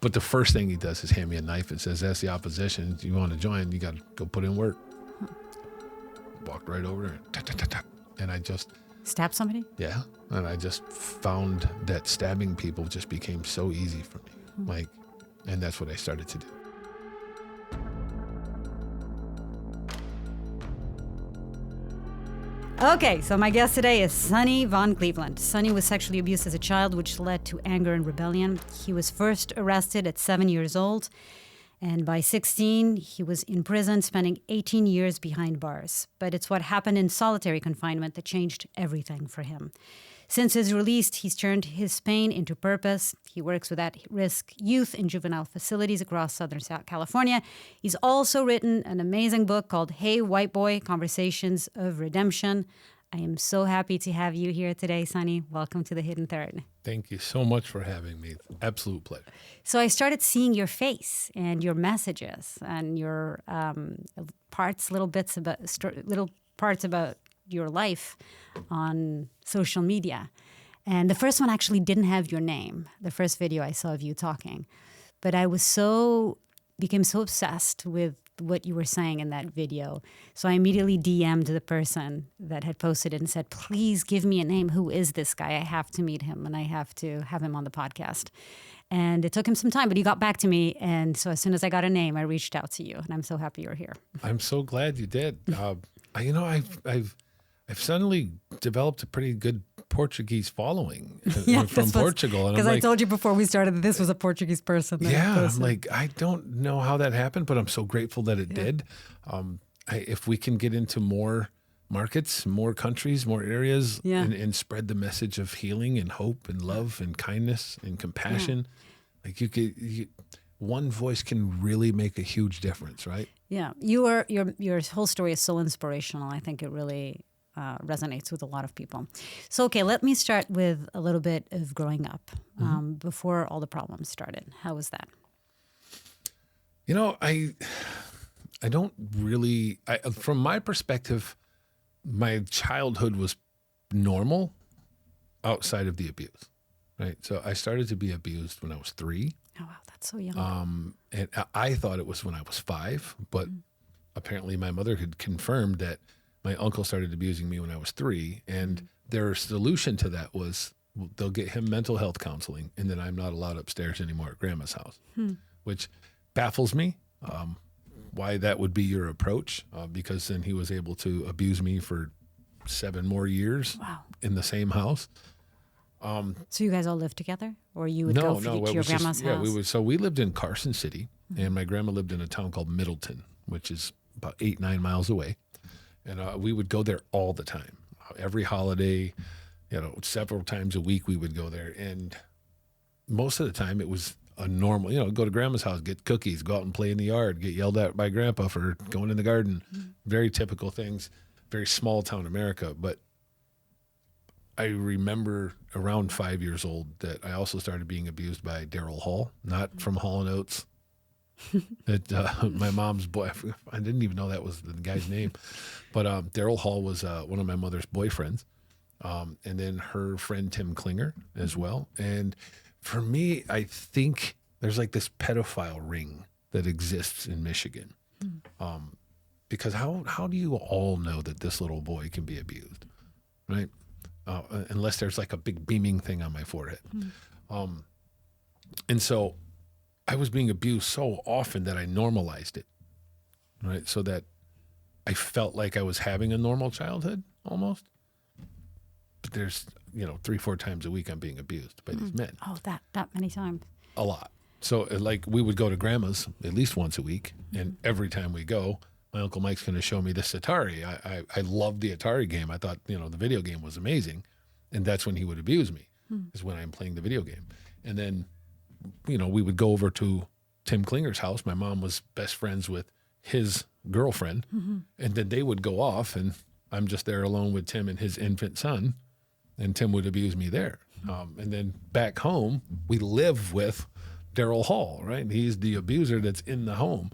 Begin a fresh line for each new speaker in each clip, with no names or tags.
But the first thing he does is hand me a knife and says, that's the opposition. If you want to join, you got to go put in work. Walked right over there. Ta, ta, ta, ta. And I just...
Stab somebody?
Yeah. And I just found that stabbing people just became so easy for me. And that's what I started to do.
Okay, so my guest today is Sonny Von Cleveland. Sonny was sexually abused as a child, which led to anger and rebellion. He was first arrested at 7 years old, and by 16, he was in prison, spending 18 years behind bars. But it's what happened in solitary confinement that changed everything for him. Since his release, he's turned his pain into purpose. He works with at-risk youth in juvenile facilities across Southern California. He's also written an amazing book called Hey, White Boy, Conversations of Redemption. I am so happy to have you here today, Sonny. Welcome to The Hidden Third.
Thank you so much for having me. Absolute pleasure.
So I started seeing your face and your messages and your little parts about your life on social media. And the first one actually didn't have your name, the first video I saw of you talking. But I became so obsessed with what you were saying in that video. So I immediately DM'd the person that had posted it and said, please give me a name. Who is this guy? I have to meet him and I have to have him on the podcast. And it took him some time, but he got back to me. And so as soon as I got a name, I reached out to you. And I'm so happy you're here.
I'm so glad you did. I've suddenly developed a pretty good Portuguese following from Portugal.
Because I told you before we started that this was a Portuguese person.
I'm like, I don't know how that happened, but I'm so grateful that it did. If we can get into more markets, more countries, more areas, and spread the message of healing and hope and love and kindness and compassion, one voice can really make a huge difference, right? Yeah,
your whole story is so inspirational. I think it really resonates with a lot of people. So, okay, let me start with a little bit of growing up before all the problems started. How was that?
I don't really, from my perspective, my childhood was normal outside of the abuse, right? So I started to be abused when I was 3.
Oh, wow, that's so young.
And I thought it was when I was 5, but apparently my mother had confirmed that my uncle started abusing me when I was 3, and their solution to that was they'll get him mental health counseling, and then I'm not allowed upstairs anymore at grandma's house, which baffles me. Why that would be your approach, because then he was able to abuse me for 7 more years in the same house.
So you guys all lived together, or you would go to your grandma's house?
We lived in Carson City, and my grandma lived in a town called Middleton, which is about 8-9 miles away. And we would go there all the time. Every holiday, several times a week we would go there. And most of the time it was a normal, go to grandma's house, get cookies, go out and play in the yard, get yelled at by grandpa for going in the garden. Very typical things, very small town America. But I remember around 5 years old that I also started being abused by Daryl Hall, not from Hall & Oates. That my mom's boy, I didn't even know that was the guy's name, but Daryl Hall was one of my mother's boyfriends, and then her friend Tim Klinger as well. And for me, I think there's like this pedophile ring that exists in Michigan, because how do you all know that this little boy can be abused, right? Unless there's like a big beaming thing on my forehead, and so I was being abused so often that I normalized it, right? So that I felt like I was having a normal childhood almost. But there's, 3-4 times a week I'm being abused by these men.
Oh, that many times.
A lot. So we would go to grandma's at least once a week. And every time we go, my Uncle Mike's going to show me this Atari. I loved the Atari game. I thought, the video game was amazing. And that's when he would abuse me, is when I'm playing the video game. And then we would go over to Tim Klinger's house. My mom was best friends with his girlfriend, and then they would go off, and I'm just there alone with Tim and his infant son, and Tim would abuse me there. And then back home, we live with Daryl Hall, right? And he's the abuser that's in the home,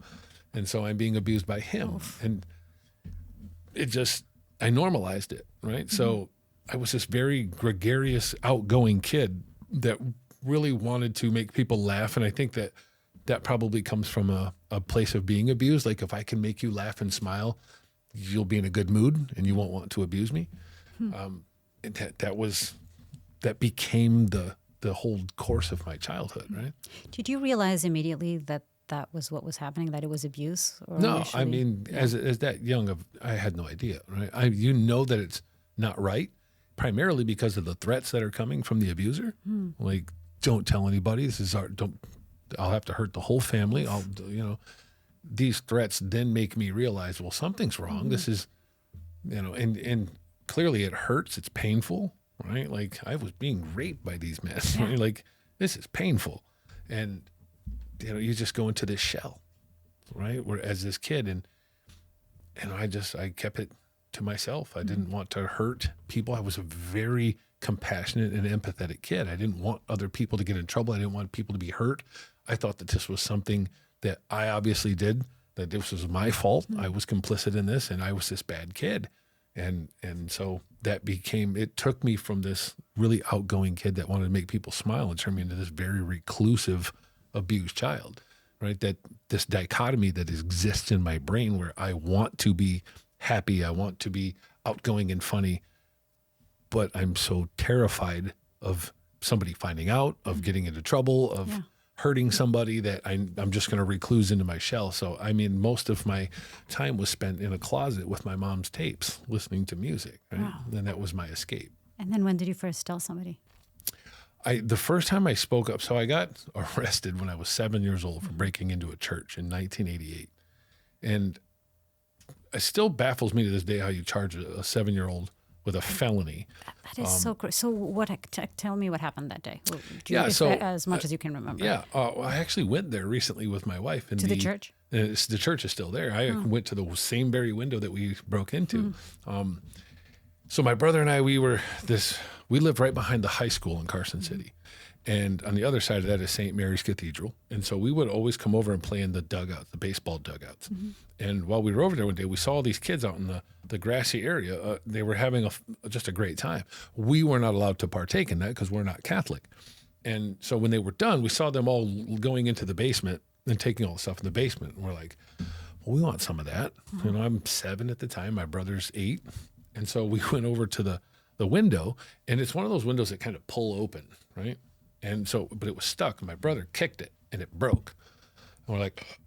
and so I'm being abused by him. And I normalized it, right? So I was this very gregarious, outgoing kid that really wanted to make people laugh. And I think that probably comes from a place of being abused. Like, if I can make you laugh and smile, you'll be in a good mood and you won't want to abuse me. And that became the whole course of my childhood, right?
Did you realize immediately that was what was happening, that it was abuse? Or
no,
initially?
I mean, as that young, I had no idea, right? You know that it's not right, primarily because of the threats that are coming from the abuser. Like, don't tell anybody. I'll have to hurt the whole family. These threats then make me realize, well, something's wrong. This is, and clearly it hurts. It's painful, right? Like, I was being raped by these men. Right? Like, this is painful. And, you just go into this shell, right? Where, as this kid, and I kept it to myself. I didn't want to hurt people. I was a very compassionate and empathetic kid. I didn't want other people to get in trouble. I didn't want people to be hurt. I thought that this was something that I obviously did, that this was my fault. I was complicit in this, and I was this bad kid. And so it took me from this really outgoing kid that wanted to make people smile and turn me into this very reclusive, abused child, right? That this dichotomy that exists in my brain, where I want to be happy, I want to be outgoing and funny, but I'm so terrified of somebody finding out, of getting into trouble, of hurting somebody, that I'm just going to recluse into my shell. So, I mean, most of my time was spent in a closet with my mom's tapes, listening to music, right? Wow. And that was my escape. And
then when did you first tell somebody?
The first time I spoke up, so I got arrested when I was 7 years old for breaking into a church in 1988. And it still baffles me to this day how you charge a 7-year-old with a felony.
That is so crazy. So tell me what happened that day. As much as you can remember.
Yeah. I actually went there recently with my wife.
To the church?
The church is still there. I went to the same very window that we broke into. So my brother and I, we lived right behind the high school in Carson City. And on the other side of that is St. Mary's Cathedral. And so we would always come over and play in the dugouts, the baseball dugouts. And while we were over there one day, we saw these kids out in the grassy area. They were having just a great time. We were not allowed to partake in that because we're not Catholic. And so when they were done, we saw them all going into the basement and taking all the stuff in the basement. And we're like, well, we want some of that. I'm 7 at the time. My brother's 8. And so we went over to the window, and it's one of those windows that kind of pull open, right? And so, but it was stuck, and my brother kicked it, and it broke. And we're like,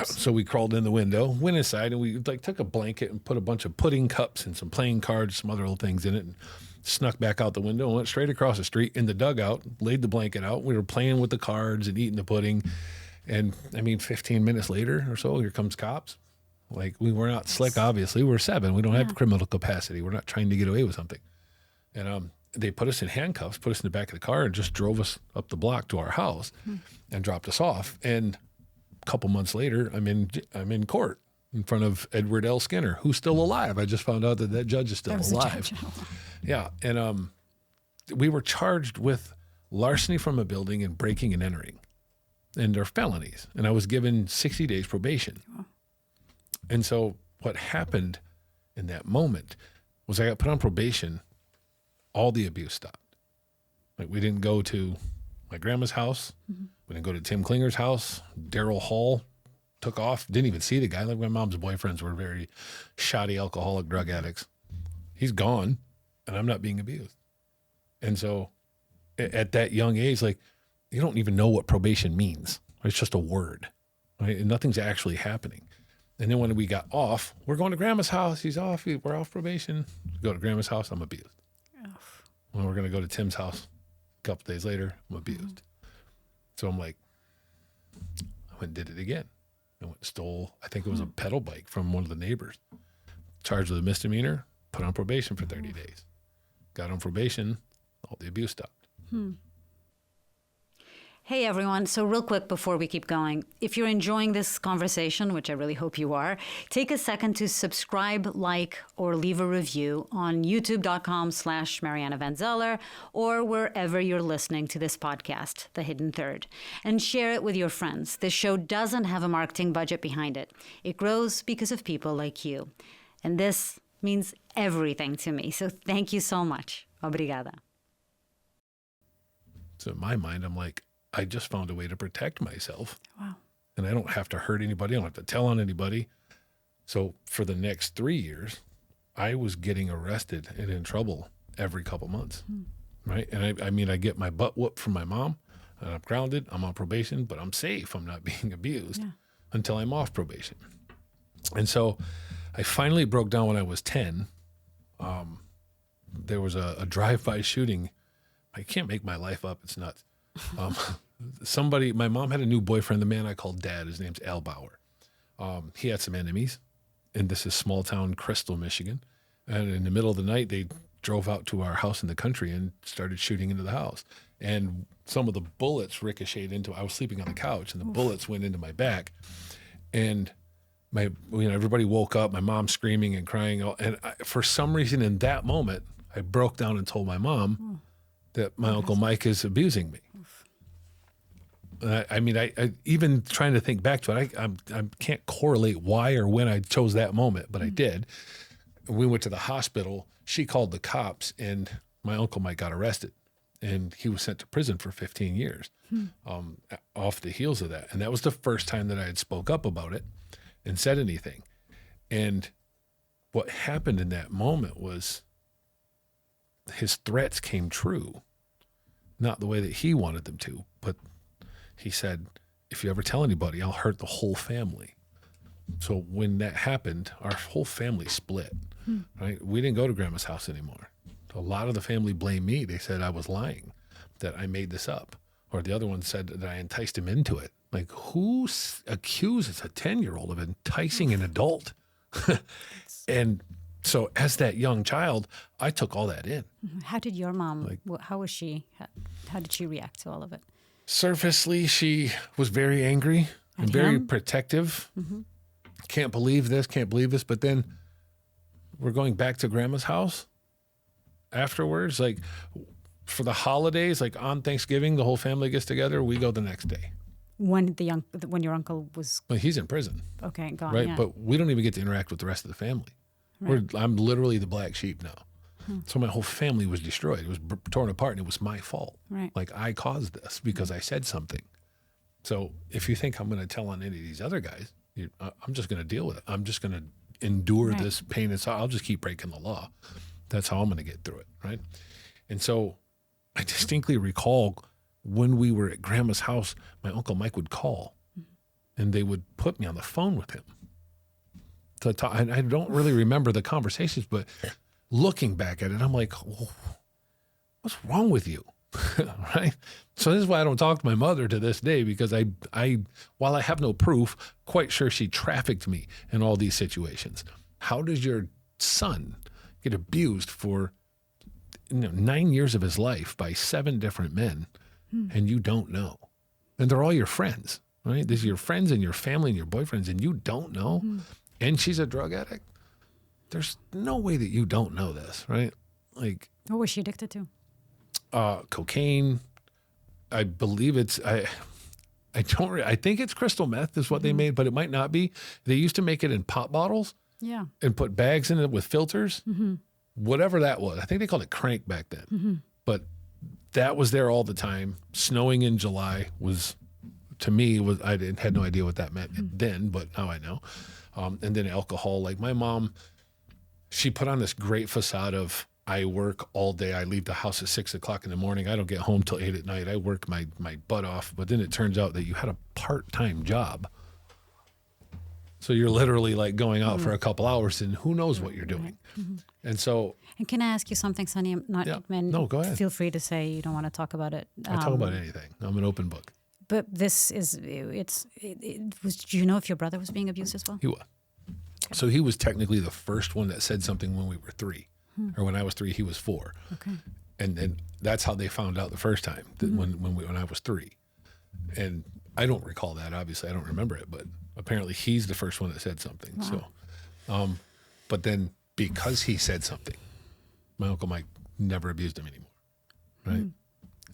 so we crawled in the window, went inside, and we took a blanket and put a bunch of pudding cups and some playing cards, some other little things in it, and snuck back out the window and went straight across the street in the dugout, laid the blanket out. We were playing with the cards and eating the pudding. And 15 minutes later or so, here comes cops. Like, we were not slick, obviously. We're 7. We don't have criminal capacity. We're not trying to get away with something. And they put us in handcuffs, put us in the back of the car, and just drove us up the block to our house and dropped us off. And a couple months later, I'm in court in front of Edward L. Skinner, who's still alive. I just found out that judge is still alive. Yeah. And we were charged with larceny from a building and breaking and entering. And they're felonies. And I was given 60 days probation. Oh. And so what happened in that moment was I got put on probation. All the abuse stopped. Like, we didn't go to my grandma's house. We didn't go to Tim Klinger's house. Daryl Hall took off. Didn't even see the guy. Like, my mom's boyfriends were very shoddy alcoholic drug addicts. He's gone, and I'm not being abused. And so at that young age, like, you don't even know what probation means. It's just a word, right? And nothing's actually happening. And then when we got off, we're going to grandma's house. He's off. We're off probation. Go to grandma's house. I'm abused. When we're going to go to Tim's house a couple days later, I'm abused. So I'm like, I went and did it again. I went and stole, I think it was a pedal bike from one of the neighbors. Charged with a misdemeanor, put on probation for 30 days. Got on probation, all the abuse stopped.
Hey, everyone. So real quick before we keep going, if you're enjoying this conversation, which I really hope you are, take a second to subscribe, like, or leave a review on youtube.com/Mariana van Zeller or wherever you're listening to this podcast, The Hidden Third, and share it with your friends. This show doesn't have a marketing budget behind it. It grows because of people like you. And this means everything to me. So thank you so much. Obrigada.
So in my mind, I'm like, I just found a way to protect myself.
Wow.
And I don't have to hurt anybody. I don't have to tell on anybody. So for the next 3 years, I was getting arrested and in trouble every couple months, right? And I mean, I get my butt whooped from my mom, and I'm grounded, I'm on probation, but I'm safe. I'm not being abused until I'm off probation. And so I finally broke down when I was 10. There was a drive-by shooting. I can't make my life up. It's nuts. My mom had a new boyfriend, the man I called Dad. His name's Al Bauer. He had some enemies, and this is small town Crystal, Michigan. And in the middle of the night, they drove out to our house in the country and started shooting into the house. And some of the bullets ricocheted I was sleeping on the couch, and the bullets went into my back. And everybody woke up, my mom screaming and crying. And for some reason in that moment, I broke down and told my mom that my Uncle Mike is abusing me. I even trying to think back to it, I can't correlate why or when I chose that moment, but I did. We went to the hospital. She called the cops, and my Uncle Mike got arrested, and he was sent to prison for 15 years off the heels of that. And that was the first time that I had spoke up about it and said anything. And what happened in that moment was his threats came true, not the way that he wanted them to, but he said, if you ever tell anybody, I'll hurt the whole family. So when that happened, our whole family split, right? We didn't go to Grandma's house anymore. A lot of the family blamed me. They said I was lying, that I made this up. Or the other one said that I enticed him into it. Like, who accuses a 10-year-old of enticing an adult? And so as that young child, I took all that in.
How did your mom, how was she, how did she react to all of it?
Surfacely, she was very angry and very protective. Can't believe this. But then we're going back to Grandma's house afterwards. Like for the holidays, like on Thanksgiving, the whole family gets together. We go the next day.
When your uncle was...
Well, he's in prison.
Okay, gone,
right?
Yeah.
But we don't even get to interact with the rest of the family.
Right.
I'm literally the black sheep now. So my whole family was destroyed. It was torn apart, and it was my fault.
Right.
Like I caused this because I said something. So if you think I'm going to tell on any of these other guys, I'm just going to deal with it. I'm just going to endure this pain. I'll just keep breaking the law. That's how I'm going to get through it, right? And so I distinctly recall when we were at Grandma's house, my Uncle Mike would call, and they would put me on the phone with him to talk. And I don't really remember the conversations, but looking back at it, I'm like, oh, what's wrong with you? Right? So this is why I don't talk to my mother to this day, because I, while I have no proof, quite sure she trafficked me in all these situations. How does your son get abused for 9 years of his life by 7 different men and you don't know? And they're all your friends, right? These are your friends and your family and your boyfriends, and you don't know. And she's a drug addict. There's no way that you don't know this, right? Like,
what was she addicted to?
Cocaine. I believe I think it's crystal meth is what they made, but it might not be. They used to make it in pop bottles. Yeah. And put bags in it with filters. Whatever that was. I think they called it crank back then. But that was there all the time. Snowing in July was, to me, I had no idea what that meant then, but now I know. And then alcohol. Like my mom, she put on this great facade of, I work all day. I leave the house at 6 o'clock in the morning. I don't get home till 8 at night. I work my butt off. But then it turns out that you had a part-time job. So you're literally like going out for a couple hours, and who knows what you're doing. And so...
And can I ask you something, Sonny?
No, go ahead.
Feel free to say you don't want to talk about it.
I talk about anything. I'm an open book.
But this is, do you know if your brother was being abused as well?
He was. Okay. So he was technically the first one that said something when we were 3. Or when I was 3, he was 4. Okay. And then that's how they found out the first time, that when I was 3. And I don't recall that, obviously. I don't remember it, but apparently he's the first one that said something. Wow. So, but then because he said something, my Uncle Mike never abused him anymore, right?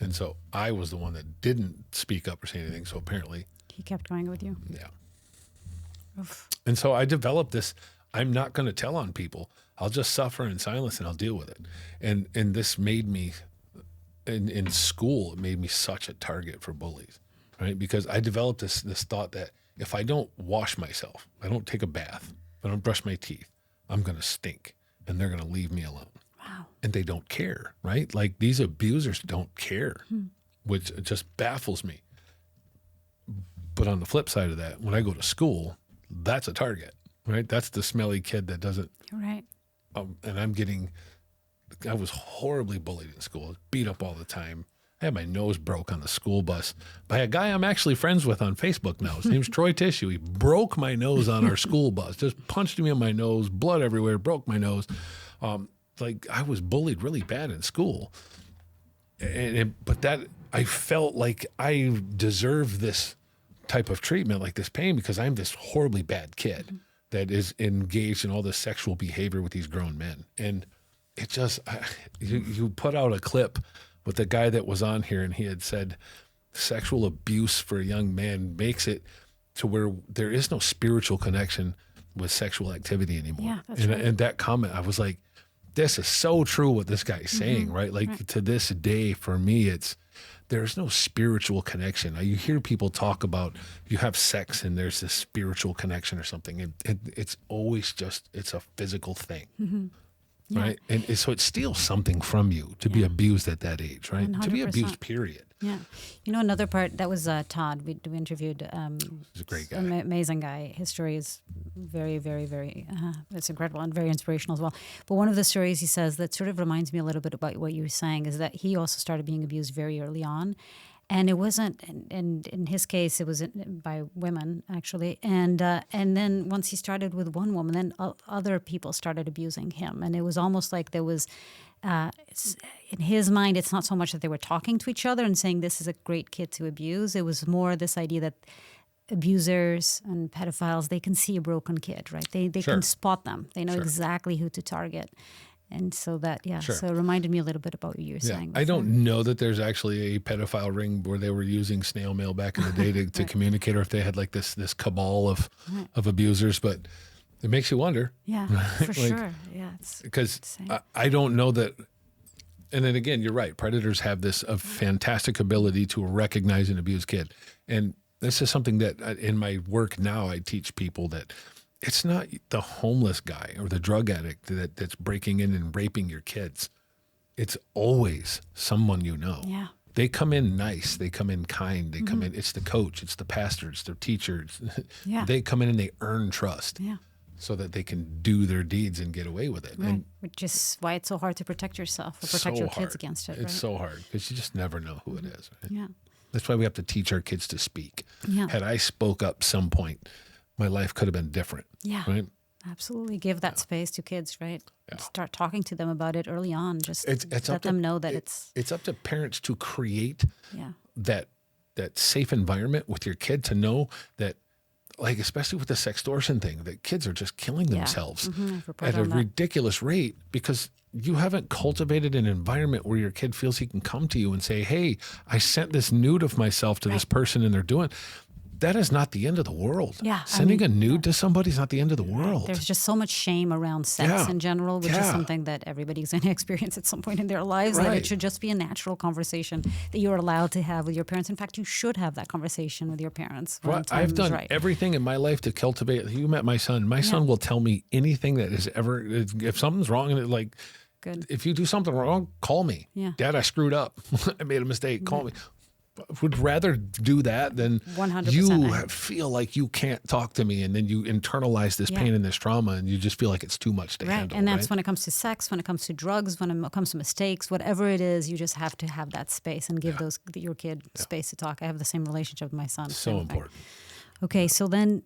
And so I was the one that didn't speak up or say anything, so apparently...
He kept going with you?
Yeah. Oof. And so I developed this, I'm not going to tell on people. I'll just suffer in silence and I'll deal with it. And this made me in school, it made me such a target for bullies, right? Because I developed this thought that if I don't wash myself, I don't take a bath, I don't brush my teeth, I'm going to stink and they're going to leave me alone.
Wow.
And they don't care, right? Like these abusers don't care, which just baffles me. But on the flip side of that, when I go to school, that's a target, right? That's the smelly kid that doesn't.
You're right.
And I was horribly bullied in school, beat up all the time. I had my nose broke on the school bus by a guy I'm actually friends with on Facebook now. His name's Troy Tissue. He broke my nose on our school bus, just punched me in my nose, blood everywhere, broke my nose. Like I was bullied really bad in school. But that I felt like I deserved this type of treatment, like this pain, because I'm this horribly bad kid that is engaged in all this sexual behavior with these grown men. And it just, you put out a clip with the guy that was on here, and he had said sexual abuse for a young man makes it to where there is no spiritual connection with sexual activity anymore.
Yeah, that's right.
And that comment, I was like, this is so true what this guy's saying, right? Like to this day, for me, there's no spiritual connection. You hear people talk about you have sex and there's this spiritual connection or something. It's always just, it's a physical thing, right? And so it steals something from you to be abused at that age, right?
100%.
To be abused, period.
Yeah. You know, another part, that was Todd. We interviewed.
He's a great guy.
Amazing guy. His story is very, very, very, it's incredible and very inspirational as well. But one of the stories he says that sort of reminds me a little bit about what you were saying is that he also started being abused very early on. And it wasn't, and in his case, it was by women, actually. And then once he started with one woman, then other people started abusing him. And it was almost like there was, in his mind, it's not so much that they were talking to each other and saying, this is a great kid to abuse. It was more this idea that abusers and pedophiles, they can see a broken kid, right? They can spot them. They know exactly who to target. And so that, so it reminded me a little bit about what you were saying.
I don't know that there's actually a pedophile ring where they were using snail mail back in the day to communicate, or if they had like this cabal of abusers, but it makes you wonder.
Yeah, for sure. Yeah, it's
because I don't know that. And then again, you're right. Predators have this fantastic ability to recognize an abused kid. And this is something that in my work now, I teach people that it's not the homeless guy or the drug addict that's breaking in and raping your kids. It's always someone you know.
Yeah.
They come in nice. They come in kind. They come in. It's the coach. It's the pastor. It's the teachers.
Yeah.
They come in and they earn trust.
Yeah.
So that they can do their deeds and get away with it.
Right.
And
which is why it's so hard to protect yourself or protect your kids against it.
It's so hard because you just never know who it is. Right?
Yeah.
That's why we have to teach our kids to speak.
Yeah.
Had I spoke up some point, my life could have been different.
Yeah.
Right?
Absolutely. Give that space to kids, right? Yeah. Start talking to them about it early on. Just let them know that
it's up to parents to create that safe environment with your kid to know that, like, especially with the sextortion thing, that kids are just killing themselves at a ridiculous rate because you haven't cultivated an environment where your kid feels he can come to you and say, hey, I sent this nude of myself to this person and they're doing. That is not the end of the world.
Yeah,
Sending a nude to somebody is not the end of the world.
There's just so much shame around sex in general, which is something that everybody's going to experience at some point in their lives. That it should just be a natural conversation that you're allowed to have with your parents. In fact, you should have that conversation with your parents.
Well, I've done everything in my life to cultivate. You met my son. My son will tell me anything that is ever, if something's wrong, and like,
good.
If you do something wrong, call me.
Yeah.
Dad, I screwed up. I made a mistake. Call me. Would rather do that than
100%.
You feel like you can't talk to me, and then you internalize this pain and this trauma, and you just feel like it's too much to handle.
And that's when it comes to sex, when it comes to drugs, when it comes to mistakes, whatever it is, you just have to have that space and give your kid space to talk. I have the same relationship with my son.
So important.
Okay, so then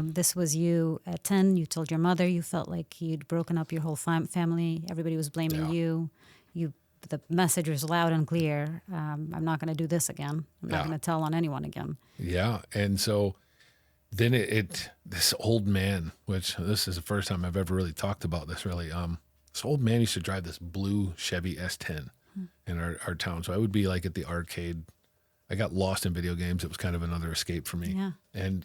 this was you at 10. You told your mother you felt like you'd broken up your whole family. Everybody was blaming you. The message was loud and clear. I'm not going to do this again. I'm not going to tell on anyone again. Yeah.
And so then this old man, which this is the first time I've ever really talked about this really. This old man used to drive this blue Chevy S10 in our town. So I would be like at the arcade. I got lost in video games. It was kind of another escape for me.
Yeah.
And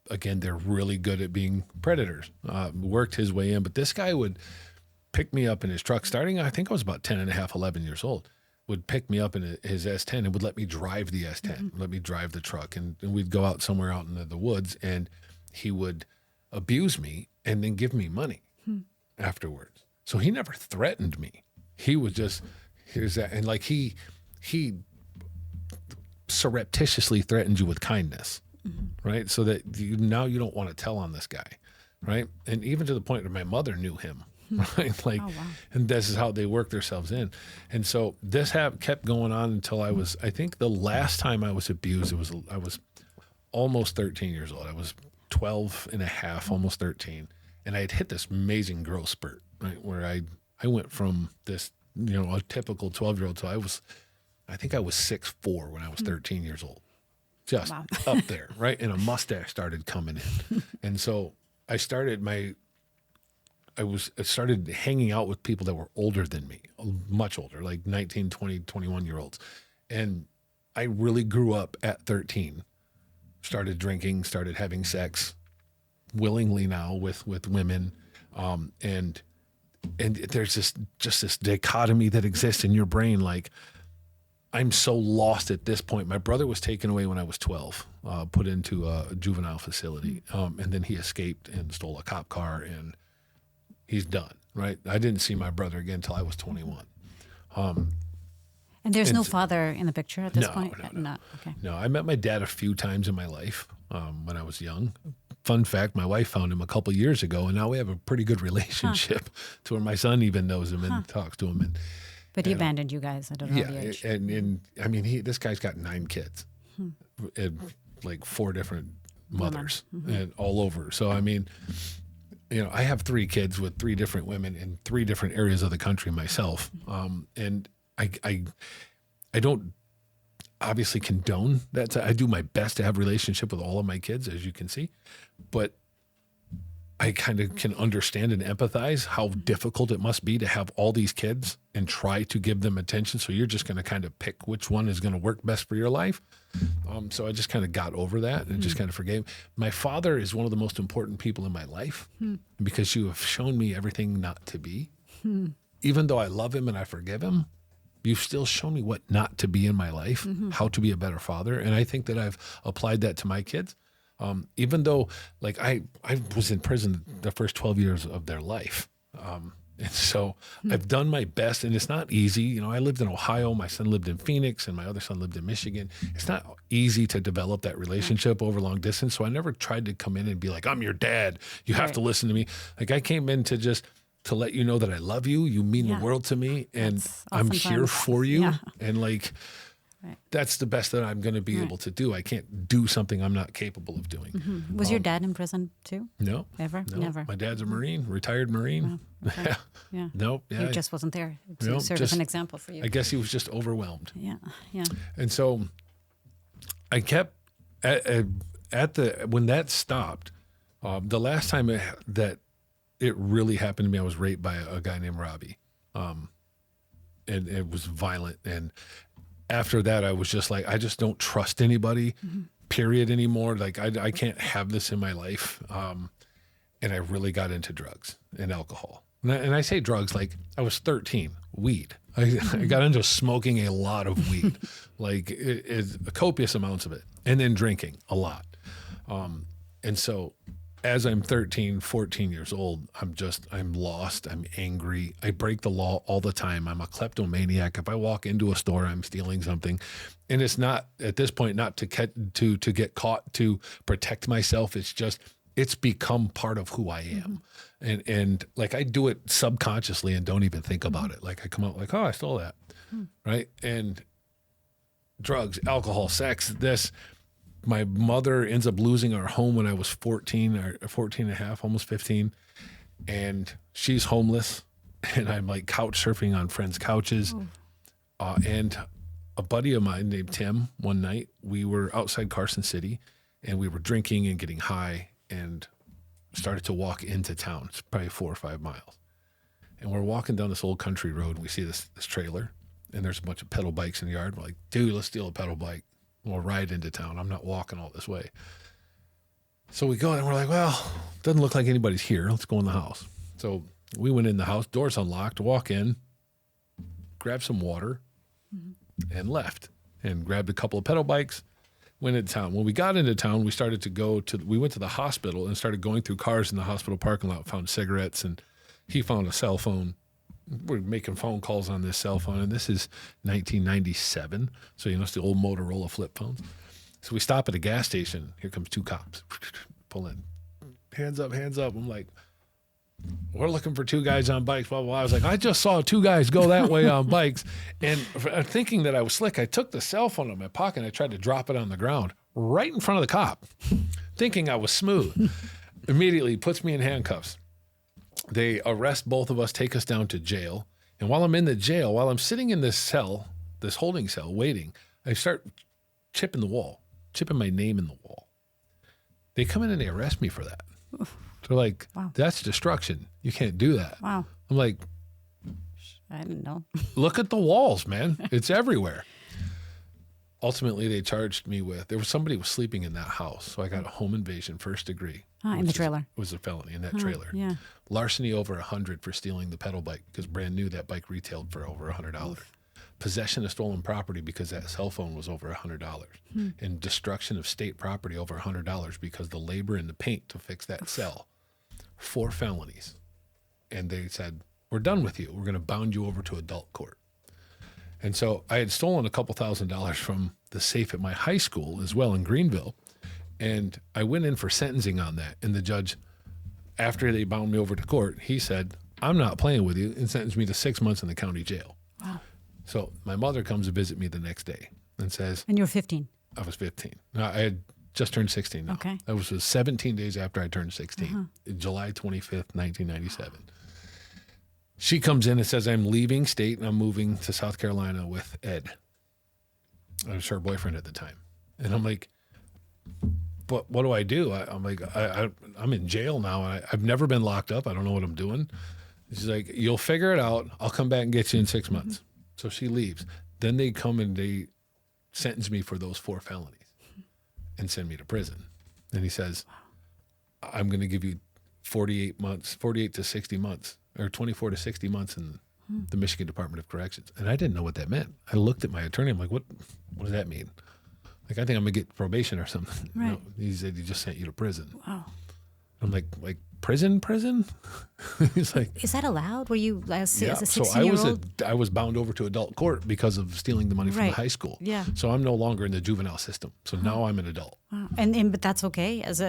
again, they're really good at being predators. Worked his way in. But this guy would pick me up in his truck starting, I think I was about 10 and a half, 11 years old, would pick me up in his S10 and would let me drive the S10, let me drive the truck. And we'd go out somewhere out in the woods, and he would abuse me and then give me money afterwards. So he never threatened me. He was just, here's that. And like he surreptitiously threatened you with kindness, right? So that now you don't want to tell on this guy, right? And even to the point where my mother knew him. Right, like, and this is how they work themselves in, and so this kept going on until I was. I think the last time I was abused, I was almost 13 years old. I was 12 and a half, almost 13, and I had hit this amazing growth spurt, right, where I went from this, a typical 12-year-old to I think I was 6'4" when I was 13 years old, just up there, right, and a mustache started coming in, and so I started I started hanging out with people that were older than me, much older, like 19, 20, 21-year-olds. And I really grew up at 13, started drinking, started having sex willingly now with women. And there's just this dichotomy that exists in your brain. Like, I'm so lost at this point. My brother was taken away when I was 12, put into a juvenile facility. And then he escaped and stole a cop car, and he's done, right? I didn't see my brother again until I was 21.
And there's no father in the picture at this point?
No.
Okay.
No, I met my dad a few times in my life when I was young. Fun fact, my wife found him a couple years ago, and now we have a pretty good relationship to where my son even knows him and talks to him.
But he abandoned you guys at an early age.
And I mean, this guy's got 9 kids, and like 4 different mothers, and all over. So, I mean, I have 3 kids with 3 different women in 3 different areas of the country myself. And I don't obviously condone that. I do my best to have a relationship with all of my kids, as you can see, but I kind of can understand and empathize how difficult it must be to have all these kids and try to give them attention. So you're just going to kind of pick which one is going to work best for your life. So I just kind of got over that and just kind of forgave. My father is one of the most important people in my life because you have shown me everything not to be. Even though I love him and I forgive him, you've still shown me what not to be in my life, how to be a better father. And I think that I've applied that to my kids. Even though, like, I was in prison the first 12 years of their life. And so I've done my best, and it's not easy. I lived in Ohio. My son lived in Phoenix, and my other son lived in Michigan. It's not easy to develop that relationship over long distance. So I never tried to come in and be like, I'm your dad. You have to listen to me. Like, I came in to let you know that I love you. You mean the world to me, and I'm here for you. Yeah. And like, that's the best that I'm going to be able to do. I can't do something I'm not capable of doing.
Was your dad in prison too?
No.
Ever?
No.
Never.
My dad's a Marine, retired Marine.
Oh, okay. Yeah.
Nope. Yeah.
He just wasn't there to serve as an example for you.
I guess he was just overwhelmed.
Yeah.
And so I kept when that stopped, the last time that it really happened to me, I was raped by a guy named Robbie. And it was violent. And after that, I was just like, I just don't trust anybody, period, anymore. Like, I can't have this in my life. And I really got into drugs and alcohol. And I say drugs like I was 13, weed. I got into smoking a lot of weed, like copious amounts of it, and then drinking a lot. And so as I'm 13, 14 years old, I'm lost. I'm angry. I break the law all the time. I'm a kleptomaniac. If I walk into a store, I'm stealing something. And it's not, at this point, not to get caught to protect myself. It's become part of who I am. And like, I do it subconsciously and don't even think about it. Like, I come out like, oh, I stole that. Right. And drugs, alcohol, sex, this. My mother ends up losing our home when I was 14 and a half, almost 15. And she's homeless. And I'm like couch surfing on friends' couches. And a buddy of mine named Tim, one night, we were outside Carson City and we were drinking and getting high and started to walk into town. It's probably 4 or 5 miles. And we're walking down this old country road and we see this trailer and there's a bunch of pedal bikes in the yard. We're like, dude, let's steal a pedal bike. We'll ride into town. I'm not walking all this way. So we go and we're like, well, doesn't look like anybody's here. Let's go in the house. So we went in the house, doors unlocked, walk in, grab some water, and left and grabbed a couple of pedal bikes, went into town. When we got into town, we started to we went to the hospital and started going through cars in the hospital parking lot, found cigarettes, and he found a cell phone. We're making phone calls on this cell phone, and this is 1997. So, it's the old Motorola flip phones. So we stop at a gas station. Here comes two cops. Pull in. Hands up, hands up. I'm like, we're looking for two guys on bikes, blah, blah, blah. I was like, I just saw two guys go that way on bikes. And thinking that I was slick, I took the cell phone out of my pocket and I tried to drop it on the ground right in front of the cop, thinking I was smooth. Immediately puts me in handcuffs. They arrest both of us, take us down to jail. And while I'm in the jail, while I'm sitting in this cell, this holding cell, waiting, I start chipping my name in the wall. They come in and they arrest me for that. They're like, wow, that's destruction. You can't do that.
Wow.
I'm like,
I didn't know.
Look at the walls, man. It's everywhere. Ultimately, they charged me with, somebody was sleeping in that house. So I got a home invasion, first degree.
In the trailer.
It was a felony in that trailer.
Yeah.
Larceny over $100 for stealing the pedal bike, because brand new, that bike retailed for over $100. Possession of stolen property because that cell phone was over $100. And destruction of state property over $100 because the labor and the paint to fix that cell. 4 felonies. And they said, we're done with you. We're going to bound you over to adult court. And so I had stolen a couple $1,000s from the safe at my high school as well in Greenville. And I went in for sentencing on that. And the judge, after they bound me over to court, he said, I'm not playing with you, and sentenced me to 6 months in the county jail.
Wow.
So my mother comes to visit me the next day and says...
And you were 15?
I was 15. I had just turned 16 now.
Okay.
That was 17 days after I turned 16, July 25th, 1997. She comes in and says, I'm leaving state and I'm moving to South Carolina with Ed. I was her boyfriend at the time. And I'm like, but what do I do? I'm like, I'm in jail now. I've never been locked up. I don't know what I'm doing. She's like, you'll figure it out. I'll come back and get you in 6 months. So she leaves. Then they come and they sentence me for those 4 felonies and send me to prison. And he says, I'm going to give you 48 to 60 months, or 24 to 60 months in the Michigan Department of Corrections. And I didn't know what that meant. I looked at my attorney. I'm like, what does that mean? Like, I think I'm going to get probation or something.
Right.
No, he said, he just sent you to prison.
Wow.
I'm like prison? He's like,
is that allowed? Were you as a 16-year-old?
So I was bound over to adult court because of stealing the money from the high school.
Yeah.
So I'm no longer in the juvenile system. So now I'm an adult.
Wow. But that's okay. Was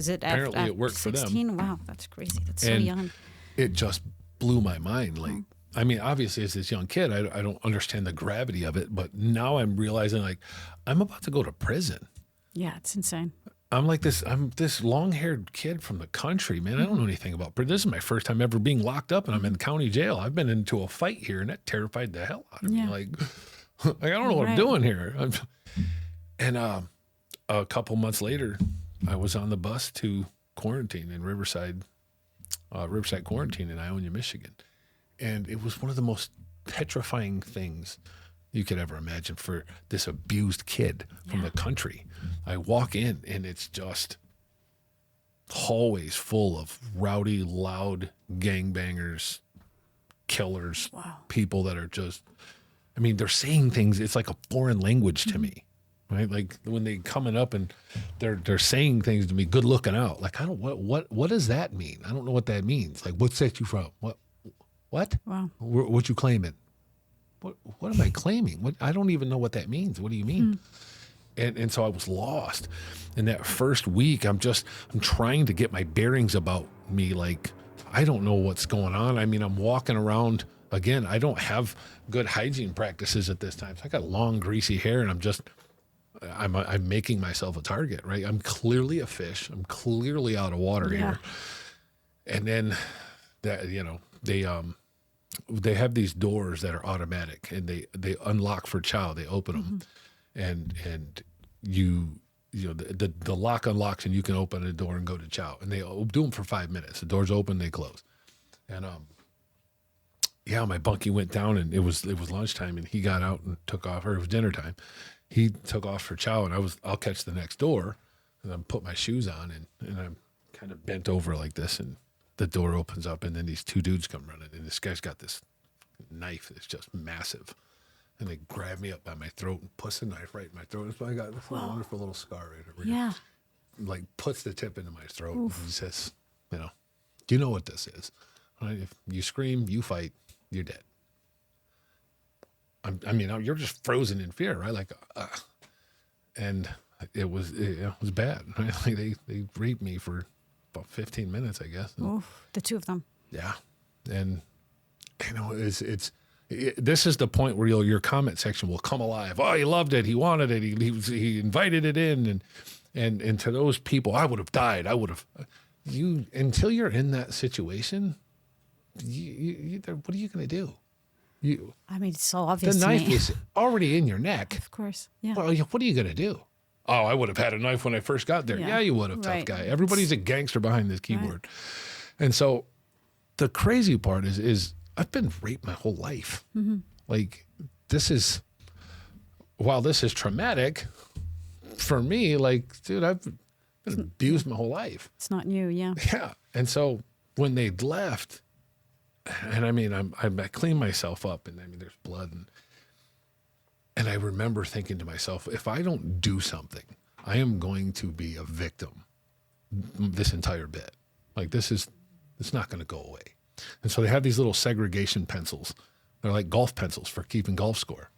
it
apparently
at
it worked
16?
for them.
Wow, that's crazy. That's so young.
It just blew my mind. Like, I mean, obviously as this young kid, I don't understand the gravity of it, but now I'm realizing, like, I'm about to go to prison.
Yeah, it's insane.
I'm this long-haired kid from the country, man. I don't know anything about prison. This is my first time ever being locked up, and I'm in county jail. I've been into a fight here, and that terrified the hell out of me. Like, I don't know what I'm doing here. And a couple months later, I was on the bus to quarantine in Riverside quarantine in Ionia, Michigan. And it was one of the most petrifying things you could ever imagine for this abused kid from the country. I walk in and it's just hallways full of rowdy, loud gangbangers, killers, people that are just, I mean, they're saying things. It's like a foreign language to me, right? Like when they coming up and they're saying things to me, good looking out. Like, what does that mean? I don't know what that means. Like, what set you from? What?
Wow.
What you claiming? What am I claiming? I don't even know what that means. What do you mean? And so I was lost. In that first week, I'm trying to get my bearings about me. Like, I don't know what's going on. I mean, I'm walking around, again, I don't have good hygiene practices at this time. So I got long, greasy hair, and I'm making myself a target, right? I'm clearly a fish. I'm clearly out of water here. And then they have these doors that are automatic, and they unlock for chow. They open them, and the lock unlocks, and you can open the door and go to chow. And they do them for 5 minutes. The doors open, they close. And my bunkie went down, and it was lunchtime, and he got out and took off, or it was dinner time. He took off for chow, and I'll catch the next door, and then put my shoes on, and I'm kind of bent over like this, and the door opens up, and then these 2 dudes come running, and this guy's got this knife that's just massive. and they grabbed me up by my throat and puts the knife right in my throat. So I got this wonderful little scar right over here. Like puts the tip into my throat and he says, you know, do you know what this is? Right? If you scream, you fight, you're dead. I mean, you're just frozen in fear, right? Like, and it was bad. Right? Like they raped me for about 15 minutes, I guess. And,
the two of them.
Yeah, and you know, this is the point where your comment section will come alive. Oh, he loved it. He wanted it. He invited it in, and to those people, I would have died. I would have. You until you're in that situation, what are you going to do?
I mean, it's so obvious.
The
to
knife
me.
is already in your neck.
Of course. Yeah.
Well, what are you going to do? Oh, I would have had a knife when I first got there. Yeah, you would have, tough guy. Everybody's a gangster behind this keyboard. Right. And so the crazy part is I've been raped my whole life. Like while this is traumatic for me, like, dude, I've been abused my whole life.
It's not new. Yeah.
Yeah. And so when they left, and I mean, I cleaned myself up, and I mean, there's blood, and I remember thinking to myself, if I don't do something, I am going to be a victim this entire bit. Like it's not going to go away. And so they have these little segregation pencils. They're like golf pencils for keeping golf score.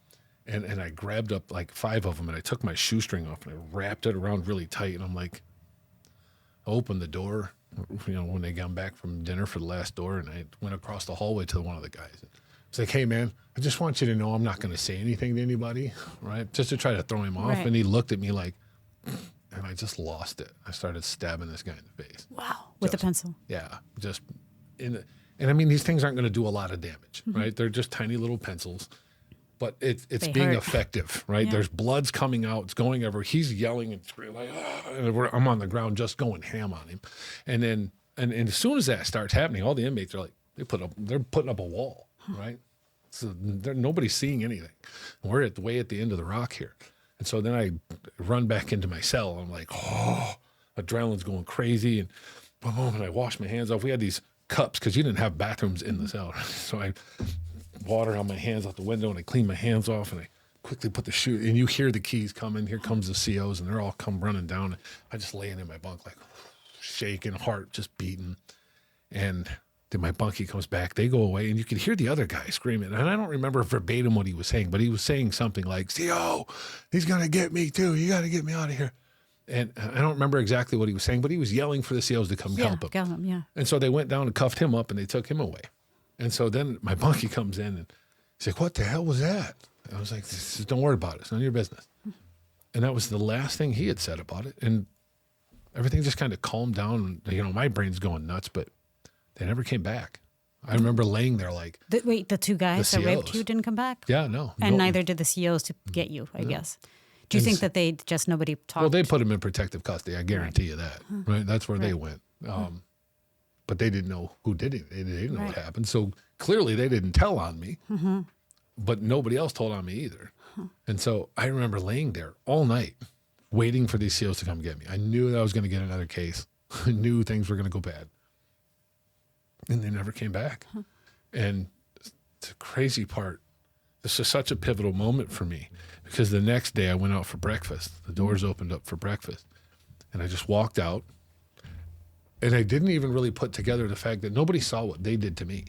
And I grabbed up like 5 of them, and I took my shoestring off and I wrapped it around really tight. And I'm like, I opened the door, you know, when they got back from dinner for the last door, and I went across the hallway to one of the guys. It's like, hey, man, I just want you to know I'm not going to say anything to anybody, right? Just to try to throw him off.
Right.
And he looked at me like, and I just lost it. I started stabbing this guy in the face.
Wow. With a pencil.
Yeah. Just and I mean, these things aren't going to do a lot of damage, right? They're just tiny little pencils. But it's being hurt. Effective, right? Yeah. There's blood's coming out. It's going everywhere. He's yelling and screaming like, and I'm on the ground just going ham on him. And then, and as soon as that starts happening, all the inmates are like, they're putting up a wall, right? So nobody's seeing anything. We're way at the end of the rock here. And so then I run back into my cell. I'm like, adrenaline's going crazy. And boom, and I wash my hands off. We had these cups because you didn't have bathrooms in the cell. So I water on my hands out the window, and I clean my hands off, and I quickly put the shoe, and you hear the keys coming. Here comes the COs, and they're all come running down. I just laying in my bunk, like shaking, heart just beating. And then my bunkie comes back. They go away, and you can hear the other guy screaming. And I don't remember verbatim what he was saying, but he was saying something like, CO, he's going to get me too. You got to get me out of here. And I don't remember exactly what he was saying, but he was yelling for the COs to come help him.
Yeah.
And so they went down and cuffed him up, and they took him away. And so then my bunkie comes in, and he's like, what the hell was that? And I was like, don't worry about it. It's none of your business. And that was the last thing he had said about it. And everything just kind of calmed down. You know, my brain's going nuts, but they never came back. I remember laying there like...
the 2 guys that raped you didn't come back?
Yeah, no.
And neither did the COs to get you, I guess. Do you think that nobody talked?
Well, they put him in protective custody. I guarantee you that. Right? That's where they went. But they didn't know who did it. They didn't know what happened. So clearly they didn't tell on me, but nobody else told on me either. And so I remember laying there all night waiting for these COs to come get me. I knew that I was going to get another case. I knew things were going to go bad. And they never came back. And the crazy part, this is such a pivotal moment for me, because the next day I went out for breakfast. The doors opened up for breakfast. And I just walked out. And I didn't even really put together the fact that nobody saw what they did to me,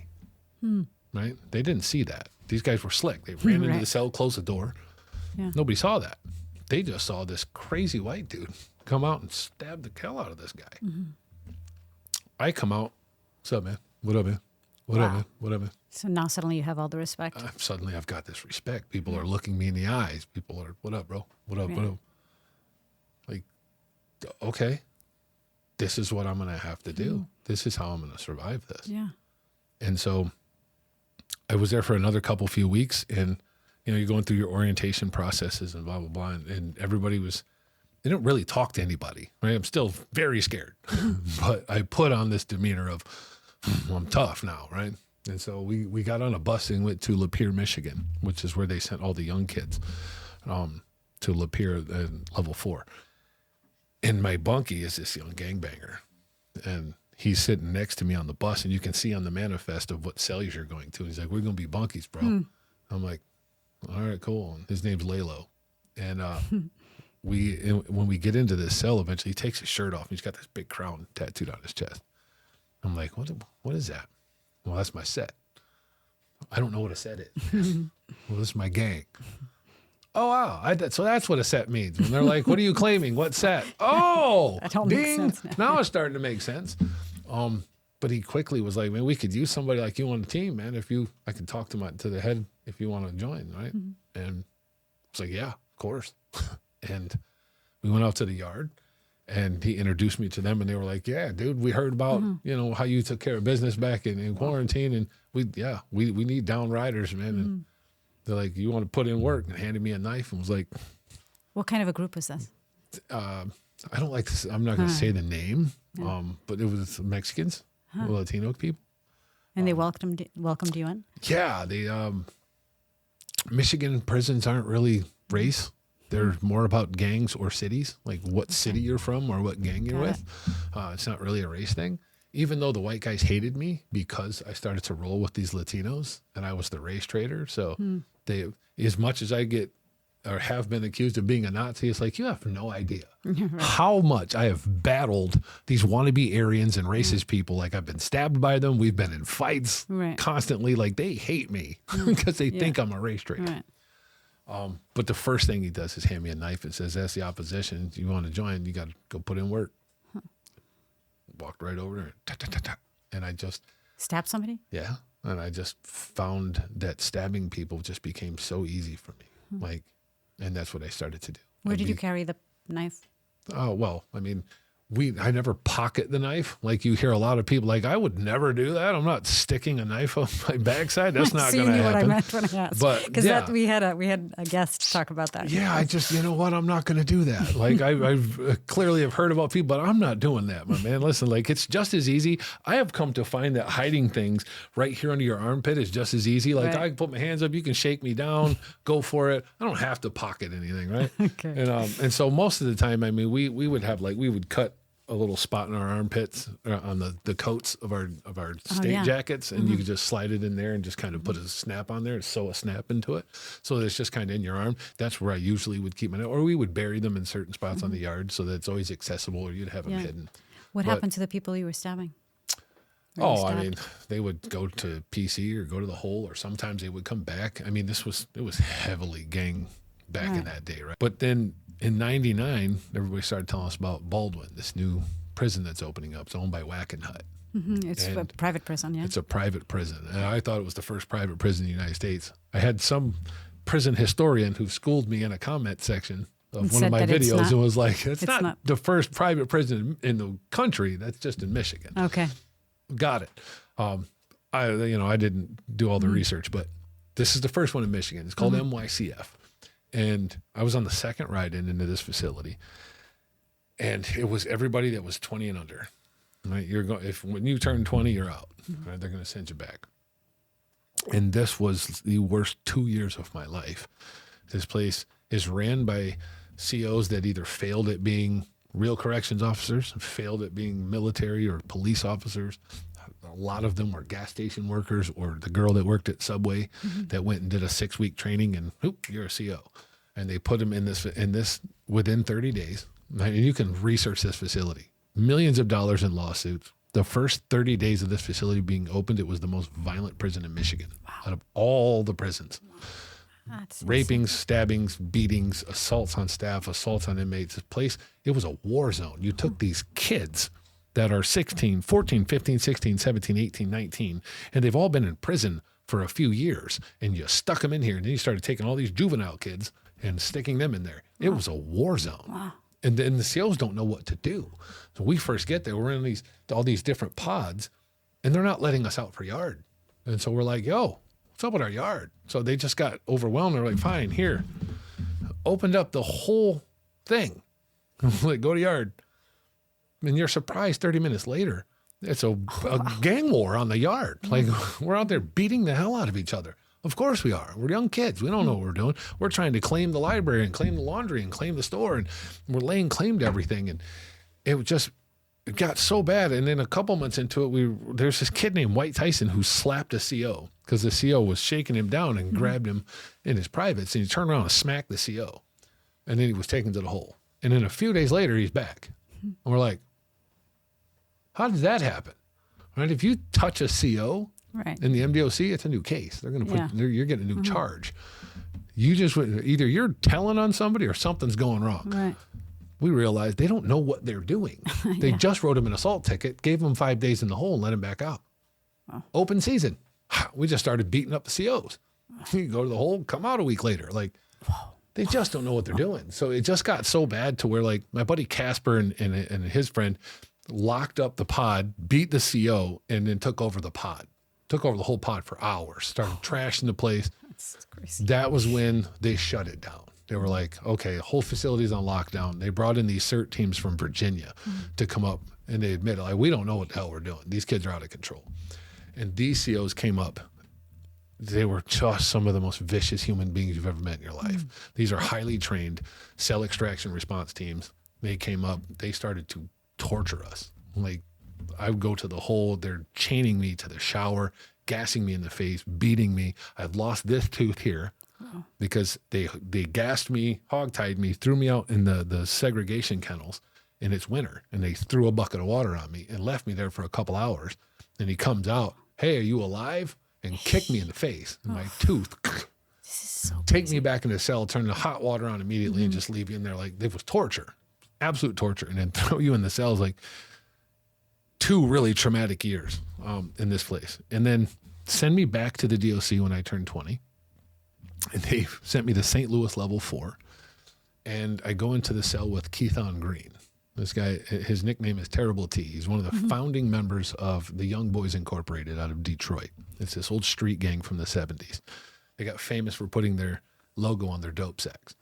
right? They didn't see that. These guys were slick. They ran into the cell, closed the door. Yeah. Nobody saw that. They just saw this crazy white dude come out and stab the hell out of this guy. I come out, what's up, man? What up, man? What up, man? What up, man?
So now suddenly you have all the respect.
Suddenly I've got this respect. People are looking me in the eyes. People are, what up, bro? What up, what up? Like, okay. This is what I'm going to have to do. This is how I'm going to survive this. Yeah. And so I was there for another few weeks, and, you know, you're going through your orientation processes and blah, blah, blah. And everybody they didn't really talk to anybody, right? I'm still very scared, but I put on this demeanor of, I'm tough now, right? And so we got on a bus and went to Lapeer, Michigan, which is where they sent all the young kids to Lapeer in level 4. And my bunkie is this young gangbanger, and he's sitting next to me on the bus, and you can see on the manifest of what cells you're going to. He's like, we're going to be bunkies, bro. I'm like, All right, cool. And his name's Lalo. And when we get into this cell, eventually he takes his shirt off. He's got this big crown tattooed on his chest. I'm like, what is that? Well, that's my set. I don't know what a set is. Well, this is my gang. Oh, wow. So that's what a set means. When they're like, what are you claiming? What set? Oh,
that all
ding.
makes sense now.
Now it's starting to make sense. But he quickly was like, man, we could use somebody like you on the team, man. I can talk to the head if you want to join, right? Mm-hmm. And it's like, yeah, of course. And we went out to the yard, and he introduced me to them, and they were like, yeah, dude, we heard about, how you took care of business back in quarantine, and we need down riders, man. And they're like, you want to put in work, and handed me a knife and was like.
What kind of a group was this?
I don't like this. I'm not going to say the name, but it was Mexicans, Latino people.
And they welcomed you in?
Yeah. Michigan prisons aren't really race. They're more about gangs or cities, like what city you're from or what gang you're with. It's not really a race thing. Even though the white guys hated me because I started to roll with these Latinos and I was the race trader. So they, as much as I get or have been accused of being a Nazi, it's like, you have no idea how much I have battled these wannabe Aryans and racist people. Like, I've been stabbed by them. We've been in fights constantly. Like, they hate me because they think I'm a race trader.
Right.
But the first thing he does is hand me a knife and says, that's the opposition. If you want to join, you got to go put in work. Walked right over there. And I just.
Stabbed somebody?
Yeah. And I just found that stabbing people just became so easy for me. And that's what I started to do.
Where did you carry the knife?
Oh, well, I mean, I never pocket the knife. Like, you hear a lot of people like, I would never do that. I'm not sticking a knife on my backside. That's not going to happen.
What I meant when I asked.
But
because we had a guest talk about that.
Yeah, I just, you know what? I'm not going to do that. Like, I've clearly have heard about people, but I'm not doing that, my man. Listen, like, it's just as easy. I have come to find that hiding things right here under your armpit is just as easy. Like, I can put my hands up, you can shake me down, go for it. I don't have to pocket anything, right?
Okay.
And so most of the time, I mean, we would have we would cut a little spot in our armpits on the coats of our state jackets, and you could just slide it in there and just kind of put a snap on there and sew a snap into it. So it's just kind of in your arm. That's where I usually would keep or we would bury them in certain spots on the yard so that it's always accessible, or you'd have them hidden.
What happened to the people you were stabbing?
I mean, they would go to PC or go to the hole, or sometimes they would come back. I mean, it was heavily gang back in that day, right? But then in 99, everybody started telling us about Baldwin, this new prison that's opening up. It's owned by Wackenhut.
It's a private prison, yeah?
It's a private prison. And I thought it was the first private prison in the United States. I had some prison historian who schooled me in a comment section of one of my videos and was like, it's not the first private prison in the country. That's just in Michigan.
Okay.
Got it. I didn't do all the research, but this is the first one in Michigan. It's called NYCF. And I was on the second ride into this facility, and it was everybody that was 20 and under. Right? When you turn 20, you're out. Right? They're going to send you back. And this was the worst 2 years of my life. This place is ran by COs that either failed at being real corrections officers, failed at being military or police officers. A lot of them were gas station workers, or the girl that worked at Subway that went and did a 6-week training, and you're a CO. And they put them in this within 30 days. And you can research this facility. Millions of dollars in lawsuits. The first 30 days of this facility being opened, it was the most violent prison in Michigan out of all the prisons. Rapings, stabbings, beatings, assaults on staff, assaults on inmates. This place, it was a war zone. You took these kids that are 16, 14, 15, 16, 17, 18, 19, and they've all been in prison for a few years, and you stuck them in here, and then you started taking all these juvenile kids and sticking them in there. It was a war zone.
Wow.
And then the COs don't know what to do. So we first get there, we're in all these different pods, and they're not letting us out for yard. And so we're like, yo, what's up with our yard? So they just got overwhelmed. They're like, fine, here. Opened up the whole thing. Like, go to yard. And you're surprised 30 minutes later, it's a gang war on the yard. Like, we're out there beating the hell out of each other. Of course we are. We're young kids. We don't know what we're doing. We're trying to claim the library and claim the laundry and claim the store, and we're laying claim to everything. And it was just, it got so bad. And then a couple months into it, there's this kid named White Tyson who slapped a CO because the CO was shaking him down and grabbed him in his privates. And he turned around and smacked the CO. And then he was taken to the hole. And then a few days later, he's back. And we're like, how did that happen? Right? If you touch a CO in the MDOC, it's a new case. They're going to put, you're getting a new charge. You just, either you're telling on somebody or something's going wrong.
Right.
We realized they don't know what they're doing. They just wrote him an assault ticket, gave him 5 days in the hole, and let him back out. Wow. Open season. We just started beating up the COs. You go to the hole, come out a week later. Like, they just don't know what they're doing. So it just got so bad to where, like, my buddy Casper and his friend locked up the pod, beat the CO, and then took over the pod. Took over the whole pod for hours. Started trashing the place.
That's crazy.
That was when they shut it down. They were like, okay, the whole facility's on lockdown. They brought in these CERT teams from Virginia to come up, and they admitted, like, we don't know what the hell we're doing. These kids are out of control. And these COs came up. They were just some of the most vicious human beings you've ever met in your life. These are highly trained cell extraction response teams. They came up. They started to torture us. Like, I would go to the hole. They're chaining me to the shower, gassing me in the face, beating me. I've lost this tooth here. Because they gassed me, hogtied me, threw me out in the segregation kennels, and it's winter, and they threw a bucket of water on me and left me there for a couple hours. And he comes out, hey, are you alive? And kicked me in the face, and my tooth.
This is so
take me back in the cell, turn the hot water on immediately, and just leave you in there. Like, it was torture, absolute torture, and then throw you in the cells. Like, 2 really traumatic years in this place, and then send me back to the DOC when I turned 20. And they sent me to St. Louis level 4. And I go into the cell with Keithon Green. This guy, his nickname is Terrible T. He's one of the founding members of the Young Boys Incorporated out of Detroit. It's this old street gang from the 70s. They got famous for putting their logo on their dope sacks.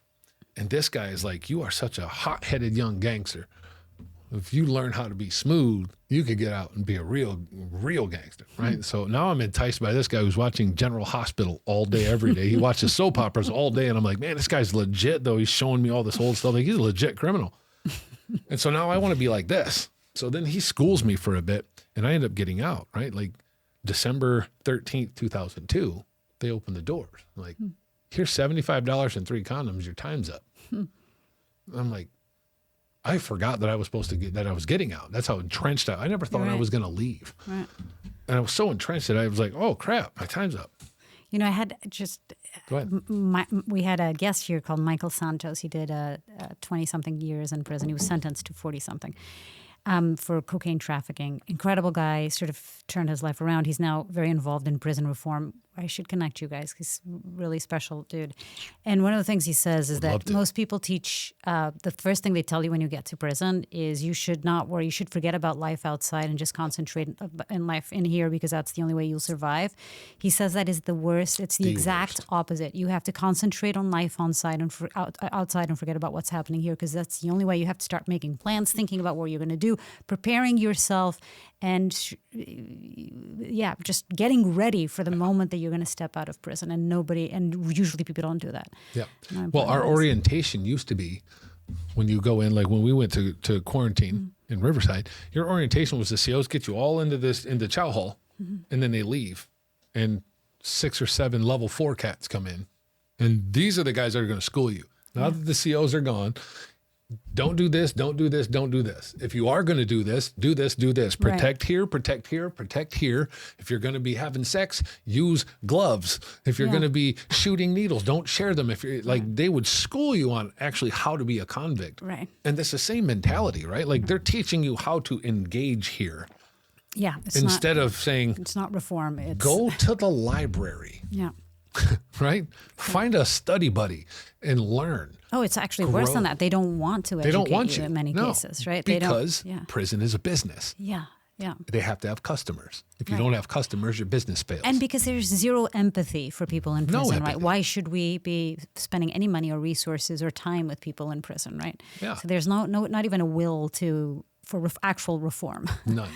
And this guy is like, you are such a hot-headed young gangster. If you learn how to be smooth, you could get out and be a real gangster, right? So now I'm enticed by this guy who's watching General Hospital all day, every day. He watches soap operas all day, and I'm like, man, this guy's legit, though. He's showing me all this old stuff. Like, he's a legit criminal. And so now I want to be like this. So then he schools me for a bit, and I end up getting out, right? Like December 13th, 2002, they open the doors. Like, here's $75 and 3 condoms. Your time's up. I'm like, I forgot that I was supposed to get, that I was getting out. That's how entrenched I never thought I was going to leave. Right. And I was so entrenched that I was like, oh, crap, my time's up.
You know, I had just, we had a guest here called Michael Santos. He did 20-something years in prison. He was sentenced to 40-something for cocaine trafficking. Incredible guy, sort of turned his life around. He's now very involved in prison reform. I should connect you guys. He's a really special dude. And one of the things he says is that most people teach, the first thing they tell you when you get to prison is you should not worry. You should forget about life outside and just concentrate in life in here because that's the only way you'll survive. He says that is the worst. It's the exact opposite. You have to concentrate on life outside and forget about what's happening here because that's the only way. You have to start making plans, thinking about what you're going to do, preparing yourself, and just getting ready for the moment that you're going to step out of prison. And usually people don't do that. Yeah.
Well, our orientation used to be when you go in, like when we went to quarantine in Riverside, your orientation was the COs get you all into chow hall, and then they leave, and 6 or 7 level 4 cats come in, and these are the guys that are going to school you. Now that the COs are gone, don't do this, don't do this, don't do this. If you are going to do this, do this, do this. Protect here, protect here, protect here. If you're going to be having sex, use gloves. If you're going to be shooting needles, don't share them. If you're like, they would school you on actually how to be a convict.
Right.
And that's the same mentality, right? Like they're teaching you how to engage here.
Yeah.
Instead of saying,
it's not reform. It's
go to the library.
Yeah.
Right? Find a study buddy and learn.
Oh, it's actually worse than that. They don't want to educate you in many cases, right?
Because prison is a business.
Yeah, yeah.
They have to have customers. If you don't have customers, your business fails.
And because there's zero empathy for people in prison, right? Why should we be spending any money or resources or time with people in prison, right? Yeah. So there's not even a will for actual reform.
None.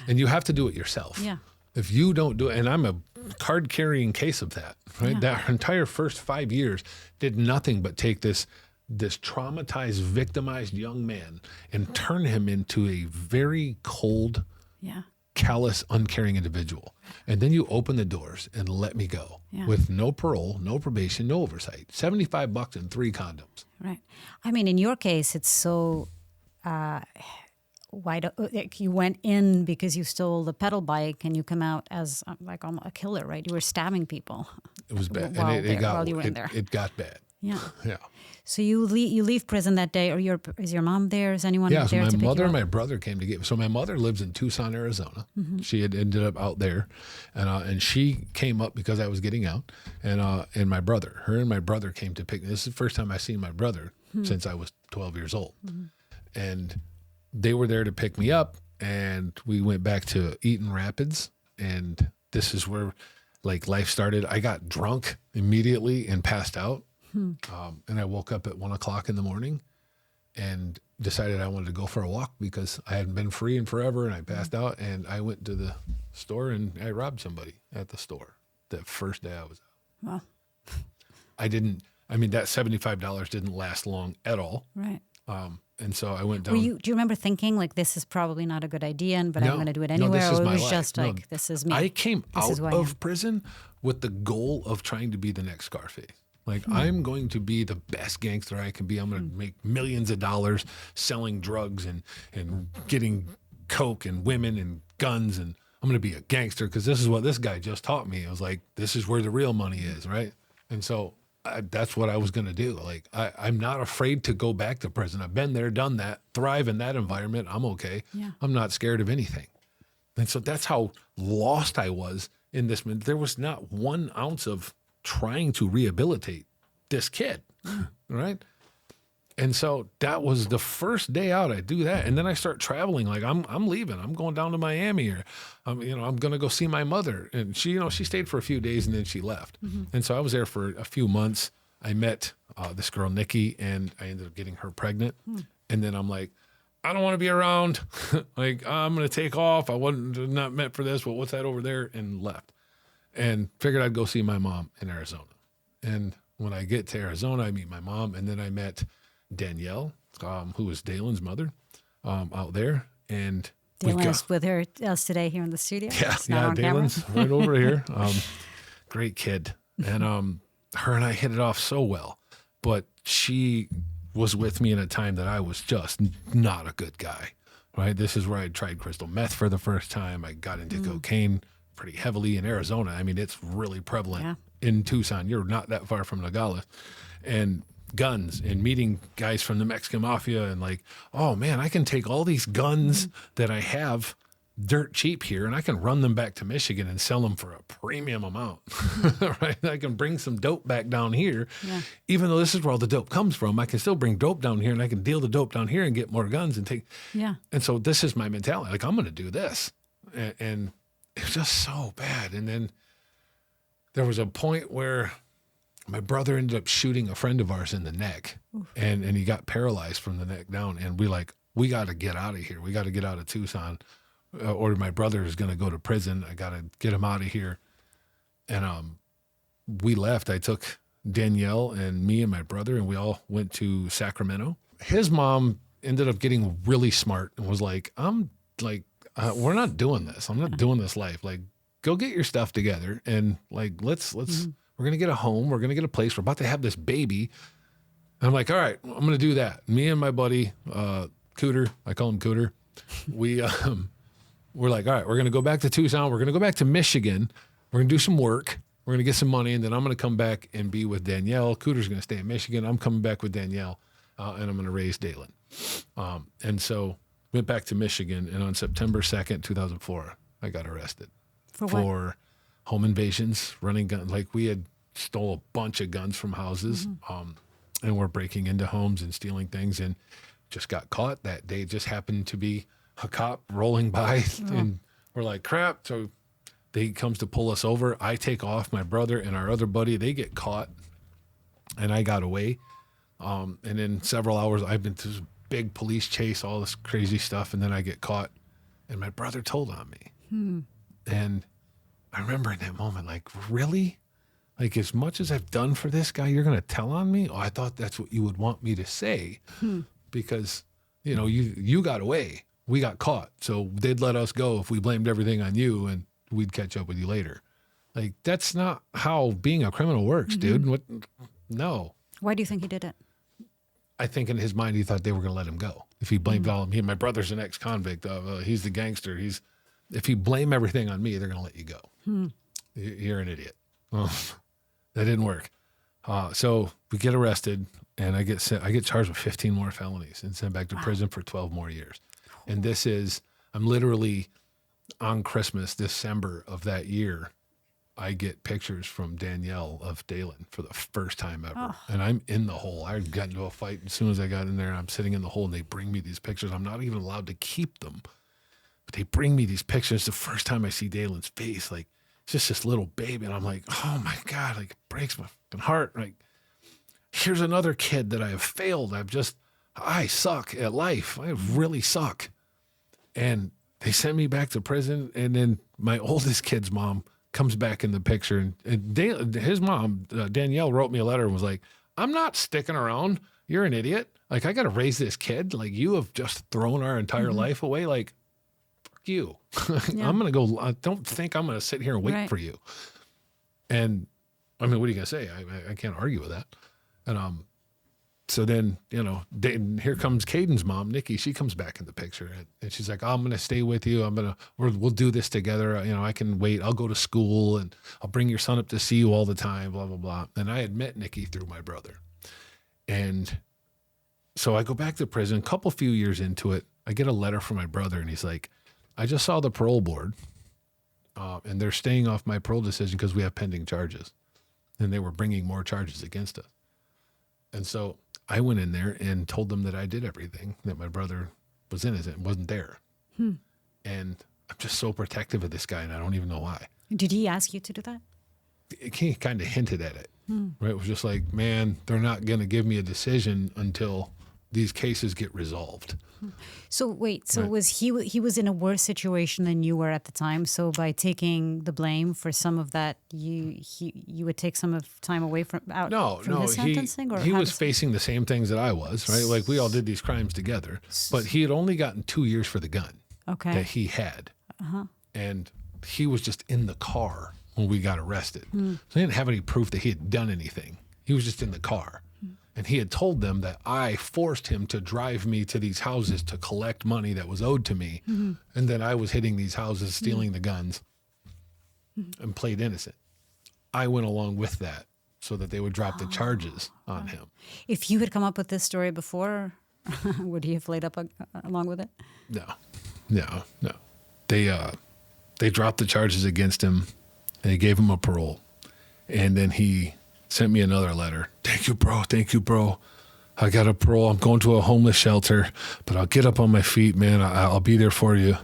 And you have to do it yourself.
Yeah.
If you don't do it, and I'm a card-carrying case of that, right? Yeah. That entire first 5 years did nothing but take this this traumatized, victimized young man and turn him into a very cold, callous, uncaring individual. And then you open the doors and let me go with no parole, no probation, no oversight. $75 and 3 condoms.
Right. I mean, in your case, it's so like you went in because you stole the pedal bike, and you come out as like almost a killer, right? You were stabbing people.
It was bad,
while
and
you were in there.
It got bad.
Yeah.
Yeah.
So you leave prison that day, or is your mom there? Is anyone there
so
to
my
pick
mother
you
and
up?
my brother came to get me. So my mother lives in Tucson, Arizona. She had ended up out there, and she came up because I was getting out, and my brother, her and my brother came to pick me. This is the first time I've seen my brother since I was 12 years old, and they were there to pick me up, and we went back to Eaton Rapids, and this is where like life started. I got drunk immediately and passed out. And I woke up at 1 o'clock in the morning and decided I wanted to go for a walk because I hadn't been free in forever, and I passed out, and I went to the store and I robbed somebody at the store the first day I was out.
Wow.
That $75 didn't last long at all.
Right.
And so I went down.
Do you remember thinking like, this is probably not a good idea, but I'm going to do it
No,
anyway?
this is
Or it
my
was
life.
just
No,
like, this is me.
I came
This is
out
who I am.
of prison with the goal of trying to be the next Scarface. Like, I'm going to be the best gangster I can be. I'm going to make millions of dollars selling drugs and getting coke and women and guns. And I'm going to be a gangster because this is what this guy just taught me. It was like, this is where the real money is, right? And so that's what I was going to do. Like, I'm not afraid to go back to prison. I've been there, done that, thrive in that environment. I'm okay.
Yeah.
I'm not scared of anything. And so that's how lost I was in this. There was not 1 ounce of trying to rehabilitate this kid, right? And so that was the first day out. I do that, and then I start traveling. Like I'm leaving. I'm going down to Miami, or I'm going to go see my mother. And she stayed for a few days and then she left. And so I was there for a few months. I met this girl Nikki, and I ended up getting her pregnant. And then I'm like, I don't want to be around. Like, I'm going to take off. I wasn't not meant for this. But what's that over there? And left. And figured I'd go see my mom in Arizona. And when I get to Arizona, I meet my mom, and then I met Danielle, who was Dalen's mother, out there. And
Dalen is with us today here in the studio.
Yeah, Dalen's right over here. Great kid. And her and I hit it off so well. But she was with me in a time that I was just not a good guy, right? This is where I tried crystal meth for the first time. I got into cocaine pretty heavily in Arizona. I mean, it's really prevalent in Tucson. You're not that far from Nogales. And guns, and meeting guys from the Mexican mafia, and like, oh man, I can take all these guns that I have dirt cheap here, and I can run them back to Michigan and sell them for a premium amount, right? I can bring some dope back down here. Even though this is where all the dope comes from, I can still bring dope down here, and I can deal the dope down here and get more guns and take. And so this is my mentality. Like, I'm going to do this. And it was just so bad. And then there was a point where my brother ended up shooting a friend of ours in the neck, and he got paralyzed from the neck down. And we got to get out of here. We got to get out of Tucson, or my brother is going to go to prison. I got to get him out of here. And we left. I took Danielle and me and my brother, and we all went to Sacramento. His mom ended up getting really smart and was like, we're not doing this. I'm not doing this life. Like, go get your stuff together, and like, let's we're going to get a home. We're going to get a place. We're about to have this baby. And I'm like, all right, I'm going to do that. Me and my buddy, Cooter, I call him Cooter. We're like, all right, we're going to go back to Tucson. We're going to go back to Michigan. We're going to do some work. We're going to get some money. And then I'm going to come back and be with Danielle. Cooter's going to stay in Michigan. I'm coming back with Danielle, and I'm going to raise Dalen. And so went back to Michigan. And on September 2nd, 2004, I got arrested for home invasions, running guns. Like, we had stole a bunch of guns from houses, and we're breaking into homes and stealing things, and just got caught that day. It just happened to be a cop rolling by, and we're like, crap. So he comes to pull us over. I take off. My brother and our other buddy, they get caught, and I got away. And in several hours, I've been through this big police chase, all this crazy stuff, and then I get caught, and my brother told on me. And I remember in that moment, like, really? Like, as much as I've done for this guy, you're going to tell on me? Oh, I thought that's what you would want me to say because, you know, you got away. We got caught. So they'd let us go if we blamed everything on you and we'd catch up with you later. Like, that's not how being a criminal works, dude. What? No.
Why do you think he did it?
I think in his mind, he thought they were going to let him go. If he blamed all of me, my brother's an ex-convict. He's the gangster. If you blame everything on me, they're going to let you go. You're an idiot. Well, that didn't work. So we get arrested, and I get charged with 15 more felonies and sent back to prison for 12 more years. And I'm literally on Christmas, December of that year, I get pictures from Danielle of Dalen for the first time ever. Oh. And I'm in the hole. I got into a fight as soon as I got in there, and I'm sitting in the hole, and they bring me these pictures. I'm not even allowed to keep them. But they bring me these pictures. The first time I see Dalen's face, like, it's just this little baby. And I'm like, oh, my God, like, it breaks my fucking heart. Like, here's another kid that I have failed. I suck at life. I really suck. And they sent me back to prison, and then my oldest kid's mom comes back in the picture, and his mom, Danielle, wrote me a letter and was like, I'm not sticking around. You're an idiot. Like, I got to raise this kid. Like, you have just thrown our entire life away. Like, fuck you. Yeah. I'm going to go. I don't think I'm going to sit here and wait for you. And I mean, what are you going to say? I can't argue with that. And so then, you know, here comes Caden's mom, Nikki. She comes back in the picture, and she's like, oh, I'm going to stay with you. We'll do this together. You know, I can wait. I'll go to school, and I'll bring your son up to see you all the time, blah, blah, blah. And I had met Nikki through my brother. And so I go back to prison. Few years into it, I get a letter from my brother, and he's like, I just saw the parole board, and they're staying off my parole decision because we have pending charges. And they were bringing more charges against us. And so I went in there and told them that I did everything, that my brother was innocent and wasn't there. And I'm just so protective of this guy, and I don't even know why.
Did he ask you to do that?
He kind of hinted at it, right? It was just like, man, they're not going to give me a decision until these cases get resolved.
So wait, was he was in a worse situation than you were at the time? So by taking the blame for some of that, you would take some of time away from his sentencing? Or
he was facing the same things that I was, right? Like, we all did these crimes together, but he had only gotten 2 years for the gun that he had. And he was just in the car when we got arrested. So he didn't have any proof that he had done anything. He was just in the car. And he had told them that I forced him to drive me to these houses to collect money that was owed to me. And that I was hitting these houses, stealing the guns, and played innocent. I went along with that so that they would drop the charges on him.
If you had come up with this story before, would he have laid up along with it?
No. They dropped the charges against him, and they gave him a parole. And then he sent me another letter. Thank you, bro. I got a parole. I'm going to a homeless shelter, but I'll get up on my feet, man. I'll be there for you.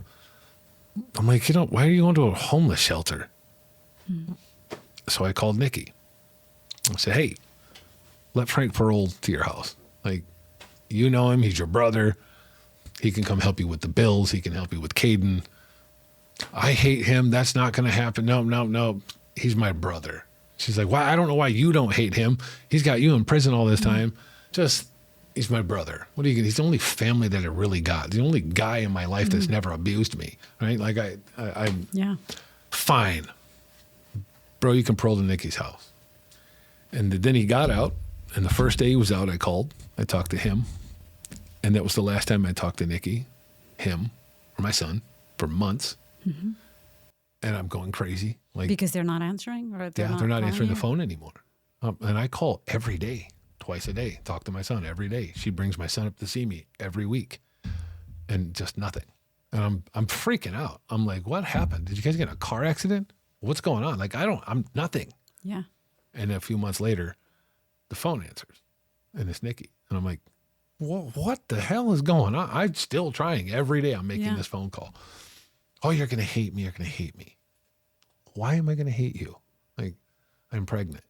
I'm like, why are you going to a homeless shelter? So I called Nikki. I said, hey, let Frank parole to your house. Like, you know him. He's your brother. He can come help you with the bills. He can help you with Caden. I hate him. That's not going to happen. No. He's my brother. She's like, why? I don't know why you don't hate him. He's got you in prison all this time. He's my brother. What are you gonna? He's the only family that I really got. The only guy in my life that's never abused me, right? Like, I'm fine. Bro, you can parole to Nikki's house. And then he got out, and the first day he was out, I called. I talked to him. And that was the last time I talked to Nikki, him, or my son, for months. And I'm going crazy. Like, because
they're not answering? Or
they're not answering the phone anymore. And I call every day, twice a day, talk to my son every day. She brings my son up to see me every week. And just nothing. And I'm freaking out. I'm like, what happened? Did you guys get in a car accident? What's going on? Like, I'm nothing.
Yeah.
And a few months later, the phone answers. And it's Nikki. And I'm like, what the hell is going on? I'm still trying every day. I'm making this phone call. Oh, you're going to hate me. You're going to hate me. Why am I going to hate you? Like, I'm pregnant.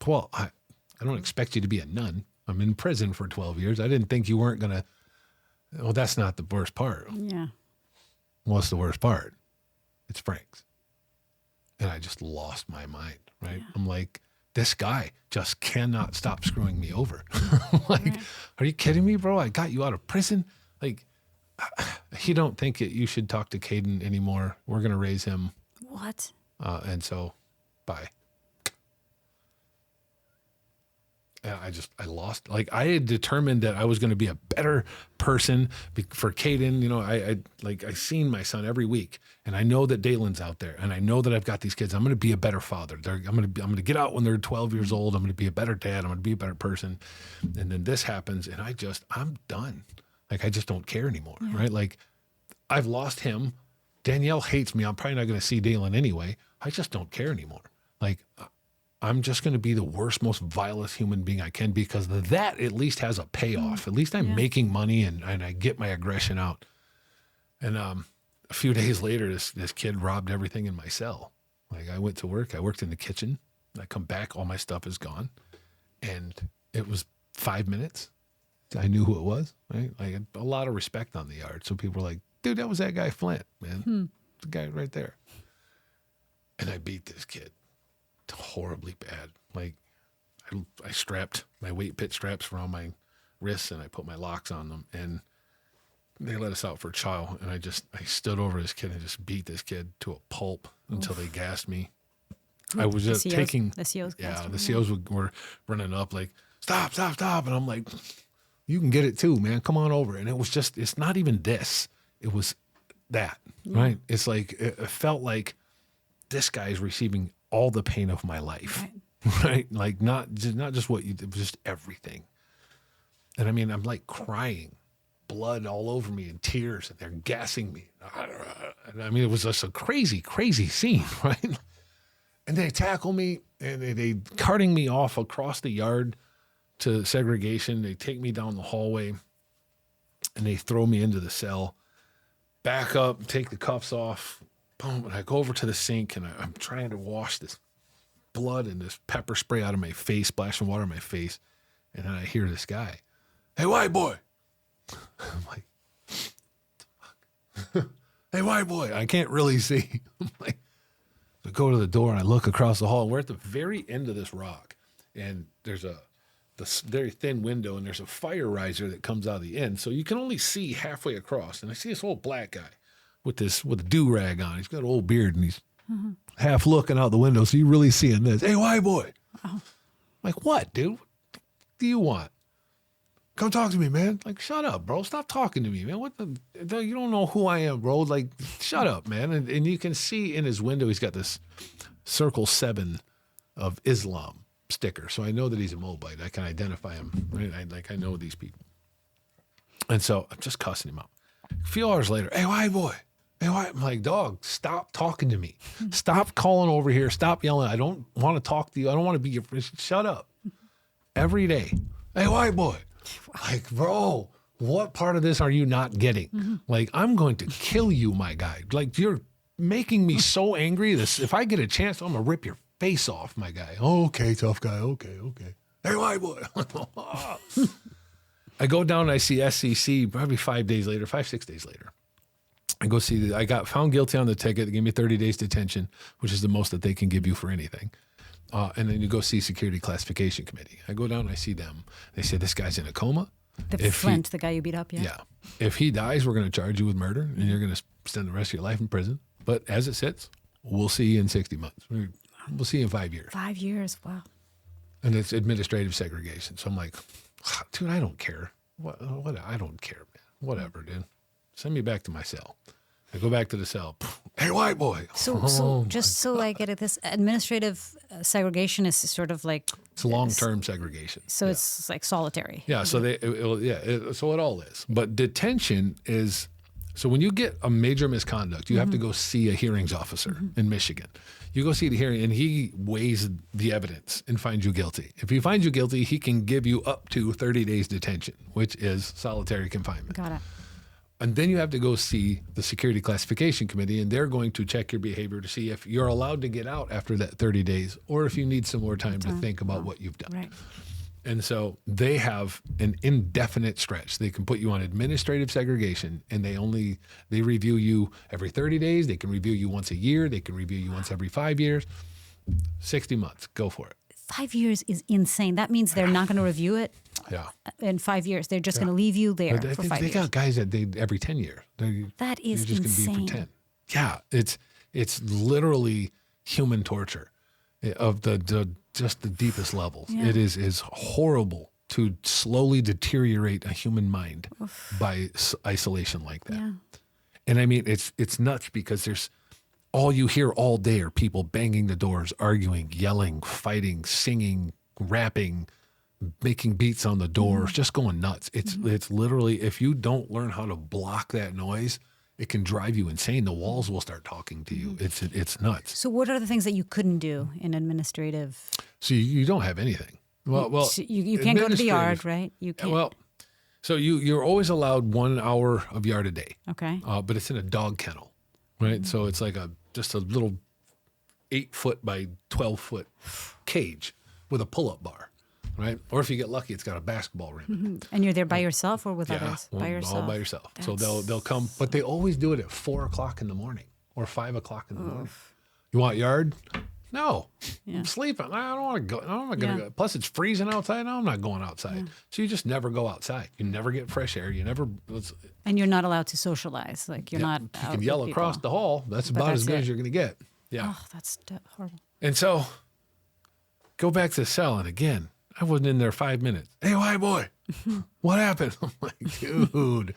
Well, I don't expect you to be a nun. I'm in prison for 12 years. I didn't think you weren't going to. Well, that's not the worst part.
Yeah.
What's the worst part? It's Frank's. And I just lost my mind, right? I'm like, this guy just cannot stop screwing me over. Like, are you kidding me, bro? I got you out of prison. Like, you don't think that you should talk to Caden anymore. We're going to raise him.
What?
And so, bye. And I lost. Like, I had determined that I was going to be a better person for Caden. You know, I seen my son every week, and I know that Dalen's out there, and I know that I've got these kids. I'm going to be a better father. I'm going to get out when they're 12 years old. I'm going to be a better dad. I'm going to be a better person. And then this happens, and I'm done. Like, I just don't care anymore, right? Like, I've lost him. Danielle hates me. I'm probably not going to see Dalen anyway. I just don't care anymore. Like, I'm just going to be the worst, most vilest human being I can, because that at least has a payoff. At least I'm making money and I get my aggression out. And a few days later, this kid robbed everything in my cell. Like, I went to work. I worked in the kitchen. I come back. All my stuff is gone. And it was 5 minutes. I knew who it was, right? Like, a lot of respect on the yard. So people were like, dude, that was that guy Flint, man. The guy right there. And I beat this kid horribly bad. Like, I strapped my weight pit straps around my wrists, and I put my locks on them, and they let us out for chow. And I stood over this kid and just beat this kid to a pulp until they gassed me. I was just taking
the COs.
The COs were running up like, stop. And I'm like, you can get it too, man. Come on over. And it's not even this. It was that, right? It's like, it felt like this guy is receiving all the pain of my life, right? Like, not just what it was just everything. And I mean, I'm like crying, blood all over me and tears, and they're gassing me. And I mean, it was just a crazy, crazy scene, right? And they tackle me, and they carting me off across the yard to segregation. They take me down the hallway, and they throw me into the cell, back up, take the cuffs off. Boom, and I go over to the sink, and I'm trying to wash this blood and this pepper spray out of my face, splashing water on my face. And then I hear this guy, hey, white boy. I'm like, hey, white boy. I can't really see. I'm like, I go to the door, and I look across the hall, and we're at the very end of this rock. And there's this very thin window, and there's a fire riser that comes out of the end. So you can only see halfway across. And I see this old black guy with a do-rag on. He's got an old beard, and he's half looking out the window, so you really seeing this. Hey, white boy. I'm like, what, dude? What do you want? Come talk to me, man. Like, shut up, bro. Stop talking to me, man. You don't know who I am, bro. Like, shut up, man. And you can see in his window, he's got this Circle 7 of Islam sticker. So I know that he's a Moabite. I can identify him. Right? I know these people. And so I'm just cussing him out. A few hours later, hey, white boy. Hey, I'm like, dog, stop talking to me. Stop calling over here. Stop yelling. I don't want to talk to you. I don't want to be your friend. Shut up. Every day. Hey, white boy. Like, bro, what part of this are you not getting? Like, I'm going to kill you, my guy. Like, you're making me so angry. If I get a chance, I'm going to rip your face off, my guy. Okay, tough guy. Okay. Hey, white boy. I go down and I see SCC probably 6 days later. I go see I got found guilty on the ticket. They gave me 30 days detention, which is the most that they can give you for anything. And then you go see Security Classification Committee. I go down and I see them. They say, this guy's in a coma.
The guy you beat up, yeah?
Yeah. If he dies, we're going to charge you with murder, and you're going to spend the rest of your life in prison. But as it sits, we'll see you in 60 months. We'll see you in 5 years.
5 years, wow.
And it's administrative segregation. So I'm like, dude, I don't care. What? I don't care, man. Whatever, dude. Send me back to my cell. I go back to the cell. Hey, white boy.
So just so I get it, this administrative segregation is sort of like...
It's long-term segregation.
So it's like solitary.
Yeah, so so it all is. But detention is... So when you get a major misconduct, you have to go see a hearings officer in Michigan. You go see the hearing, and he weighs the evidence and finds you guilty. If he finds you guilty, he can give you up to 30 days detention, which is solitary confinement.
Got it.
And then you have to go see the Security Classification Committee, and they're going to check your behavior to see if you're allowed to get out after that 30 days or if you need some more time to think about what you've done.
Right.
And so they have an indefinite stretch. They can put you on administrative segregation, and they review you every 30 days. They can review you once a year. They can review you once every 5 years. 60 months. Go for it.
5 years is insane. That means they're not going to review it in 5 years. They're just going to leave you there for 5 years.
They got guys that every 10 years.
That is
just
insane.
Going to be for 10. Yeah, it's literally human torture of just the deepest levels.
Yeah.
It is horrible to slowly deteriorate a human mind by isolation like that.
Yeah.
And I mean, it's nuts because there's all you hear all day are people banging the doors, arguing, yelling, fighting, singing, rapping, making beats on the doors, just going nuts. It's literally, if you don't learn how to block that noise, it can drive you insane. The walls will start talking to you. It's nuts.
So what are the things that you couldn't do in administrative?
So you don't have anything. Well,
so you can't go to the yard, right? You can't.
Well, so you're always allowed 1 hour of yard a day.
Okay.
But it's in a dog kennel, right? So it's like just a little 8-foot by 12-foot cage with a pull-up bar. Right? Or if you get lucky, it's got a basketball rim.
Mm-hmm. And you're there by yourself or with others?
By yourself. All by yourself.
That's...
So they'll come, but they always do it at 4 o'clock in the morning or 5 o'clock in the morning. You want yard? No. I'm sleeping. I don't want to go. I'm not going to go. Plus, it's freezing outside. No, I'm not going outside. So you just never go outside. You never get fresh air. You never.
And you're not allowed to socialize. Like you're not.
You can yell across the hall. That's about as good as you're going to get. Yeah.
Oh, that's horrible.
And so go back to the cell, and again, I wasn't in there 5 minutes. Hey, white boy, what happened? I'm like, dude,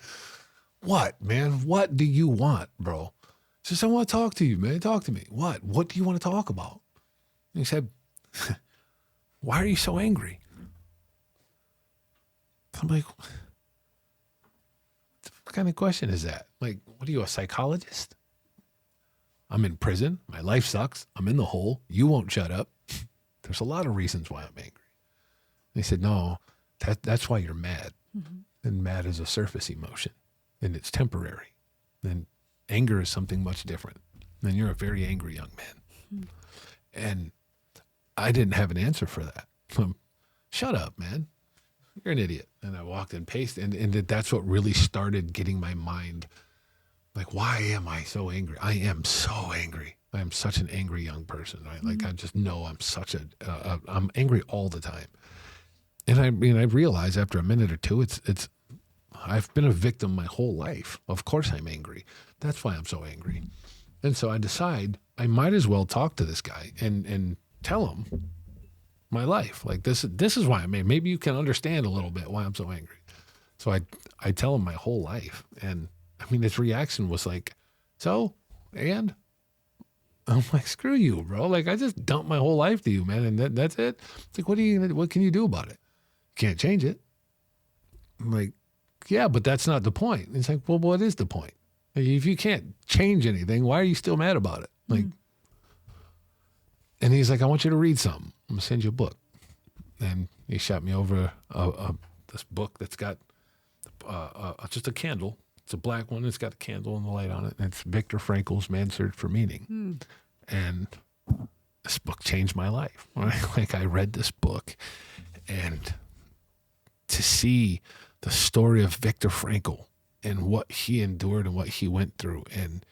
what, man? What do you want, bro? He says, I want to talk to you, man. Talk to me. What? What do you want to talk about? And he said, why are you so angry? I'm like, what kind of question is that? Like, what are you, a psychologist? I'm in prison. My life sucks. I'm in the hole. You won't shut up. There's a lot of reasons why I'm angry. And he said, no, that's why you're mad. Mm-hmm. And mad is a surface emotion, and it's temporary. And anger is something much different. And you're a very angry young man. Mm-hmm. And I didn't have an answer for that. Shut up, man. You're an idiot. And I walked and paced, and that's what really started getting my mind like, why am I so angry? I am so angry. I am such an angry young person. Right? Mm-hmm. Like, I just know I'm such I'm angry all the time. And I mean, I realized after a minute or two, I've been a victim my whole life. Of course I'm angry. That's why I'm so angry. And so I decide I might as well talk to this guy and tell him my life. Like, this is why I'm angry. Maybe you can understand a little bit why I'm so angry. So I tell him my whole life. And I mean, his reaction was like, so, and? I'm like, screw you, bro. Like, I just dumped my whole life to you, man. And that's it. It's like, what can you do about it? Can't change it. I'm like, yeah, but that's not the point. It's like, well, what is the point? Like, if you can't change anything, why are you still mad about it? Like, and he's like, I want you to read something. I'm going to send you a book. And he shot me over this book that's got just a candle. It's a black one. It's got a candle and the light on it. And it's Viktor Frankl's Man's Search for Meaning. And this book changed my life. Right? Like, I read this book, and to see the story of Viktor Frankl and what he endured and what he went through, and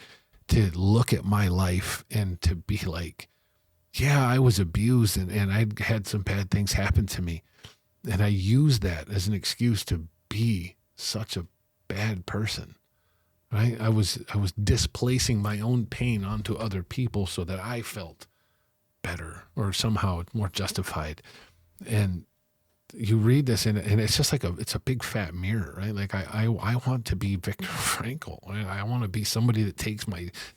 to look at my life and to be like, yeah, I was abused and I had some bad things happen to me. And I used that as an excuse to be such a bad person, right? I was displacing my own pain onto other people so that I felt better or somehow more justified. And you read this and it's just like it's a big fat mirror, right? Like I want to be Viktor Frankl. Right? I want to be somebody that takes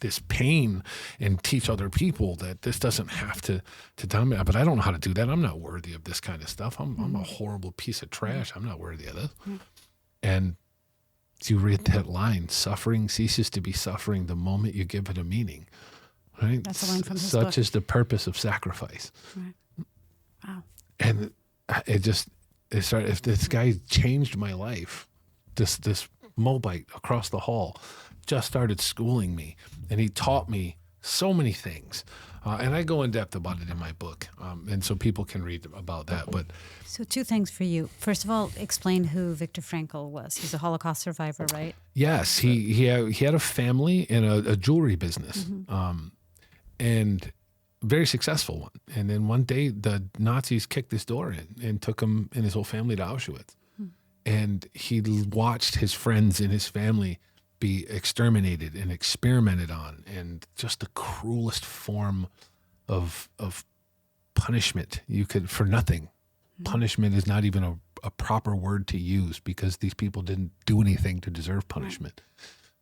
this pain and teach other people that this doesn't have to dominate. But I don't know how to do that. I'm not worthy of this kind of stuff. I'm a horrible piece of trash. I'm not worthy of this. And you read that line, suffering ceases to be suffering the moment you give it a meaning, right?
That's a line from his
book.
book.
Such is the purpose of sacrifice.
Right. Wow.
And it started, if this guy changed my life, this Mobite across the hall just started schooling me, and he taught me so many things. And I go in depth about it in my book, and so people can read about that. But
So 2 things for you. First of all, explain who Viktor Frankl was. He's a Holocaust survivor, right?
yes, he had a family in a jewelry business, and very successful one. And then one day the Nazis kicked his door in and took him and his whole family to Auschwitz. And he watched his friends and his family be exterminated and experimented on, and just the cruelest form of punishment you could, for nothing. Punishment is not even a proper word to use, because these people didn't do anything to deserve punishment.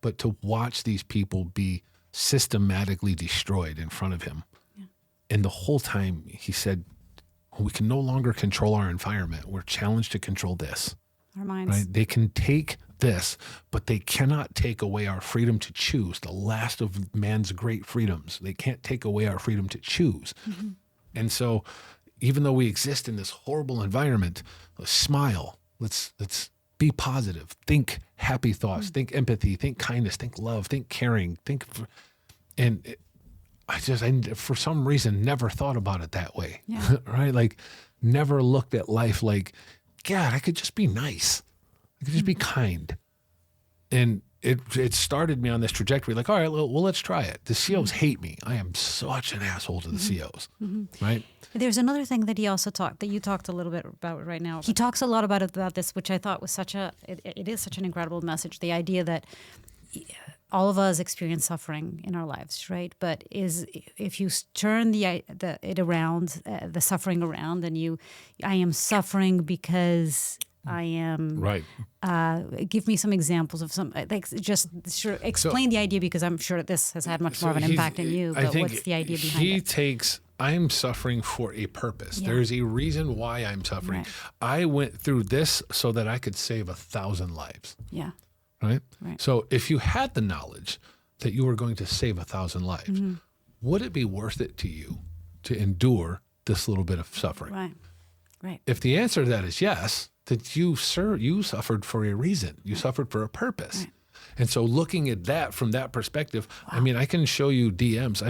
But to watch these people be systematically destroyed in front of him. And the whole time he said, we can no longer control our environment. We're challenged to control this.
Our minds.
Right? They can take this, but they cannot take away our freedom to choose, the last of man's great freedoms. They can't take away our freedom to choose. And so even though we exist in this horrible environment, let's smile. Let's be positive. Think happy thoughts. Think empathy. Think kindness. Think love. Think caring. I for some reason never thought about it that way.
Yeah.
Right? Like, never looked at life like, God, I could just be nice. I could just be kind. And it started me on this trajectory, like, all right, well, let's try it. The COs hate me. I am such an asshole to the COs, right?
There's another thing that you talked a little bit about right now. He talks a lot about this, which I thought was it is such an incredible message. The idea that all of us experience suffering in our lives, right? But if you turn the suffering around, and I am suffering because I am
right.
Give me some examples of some, like, just sure explain the idea, because I'm sure this has had much more of an impact on you. But what's the idea behind it? I'm suffering for a purpose.
Yeah. There's a reason why I'm suffering.
Right.
I went through this so that I could save 1,000 lives.
Yeah.
Right? So if you had the knowledge that you were going to save 1,000 lives, would it be worth it to you to endure this little bit of suffering?
Right.
If the answer to that is yes, that you suffered for a reason. You suffered for a purpose. Right. And so looking at that from that perspective, I mean, I can show you DMs.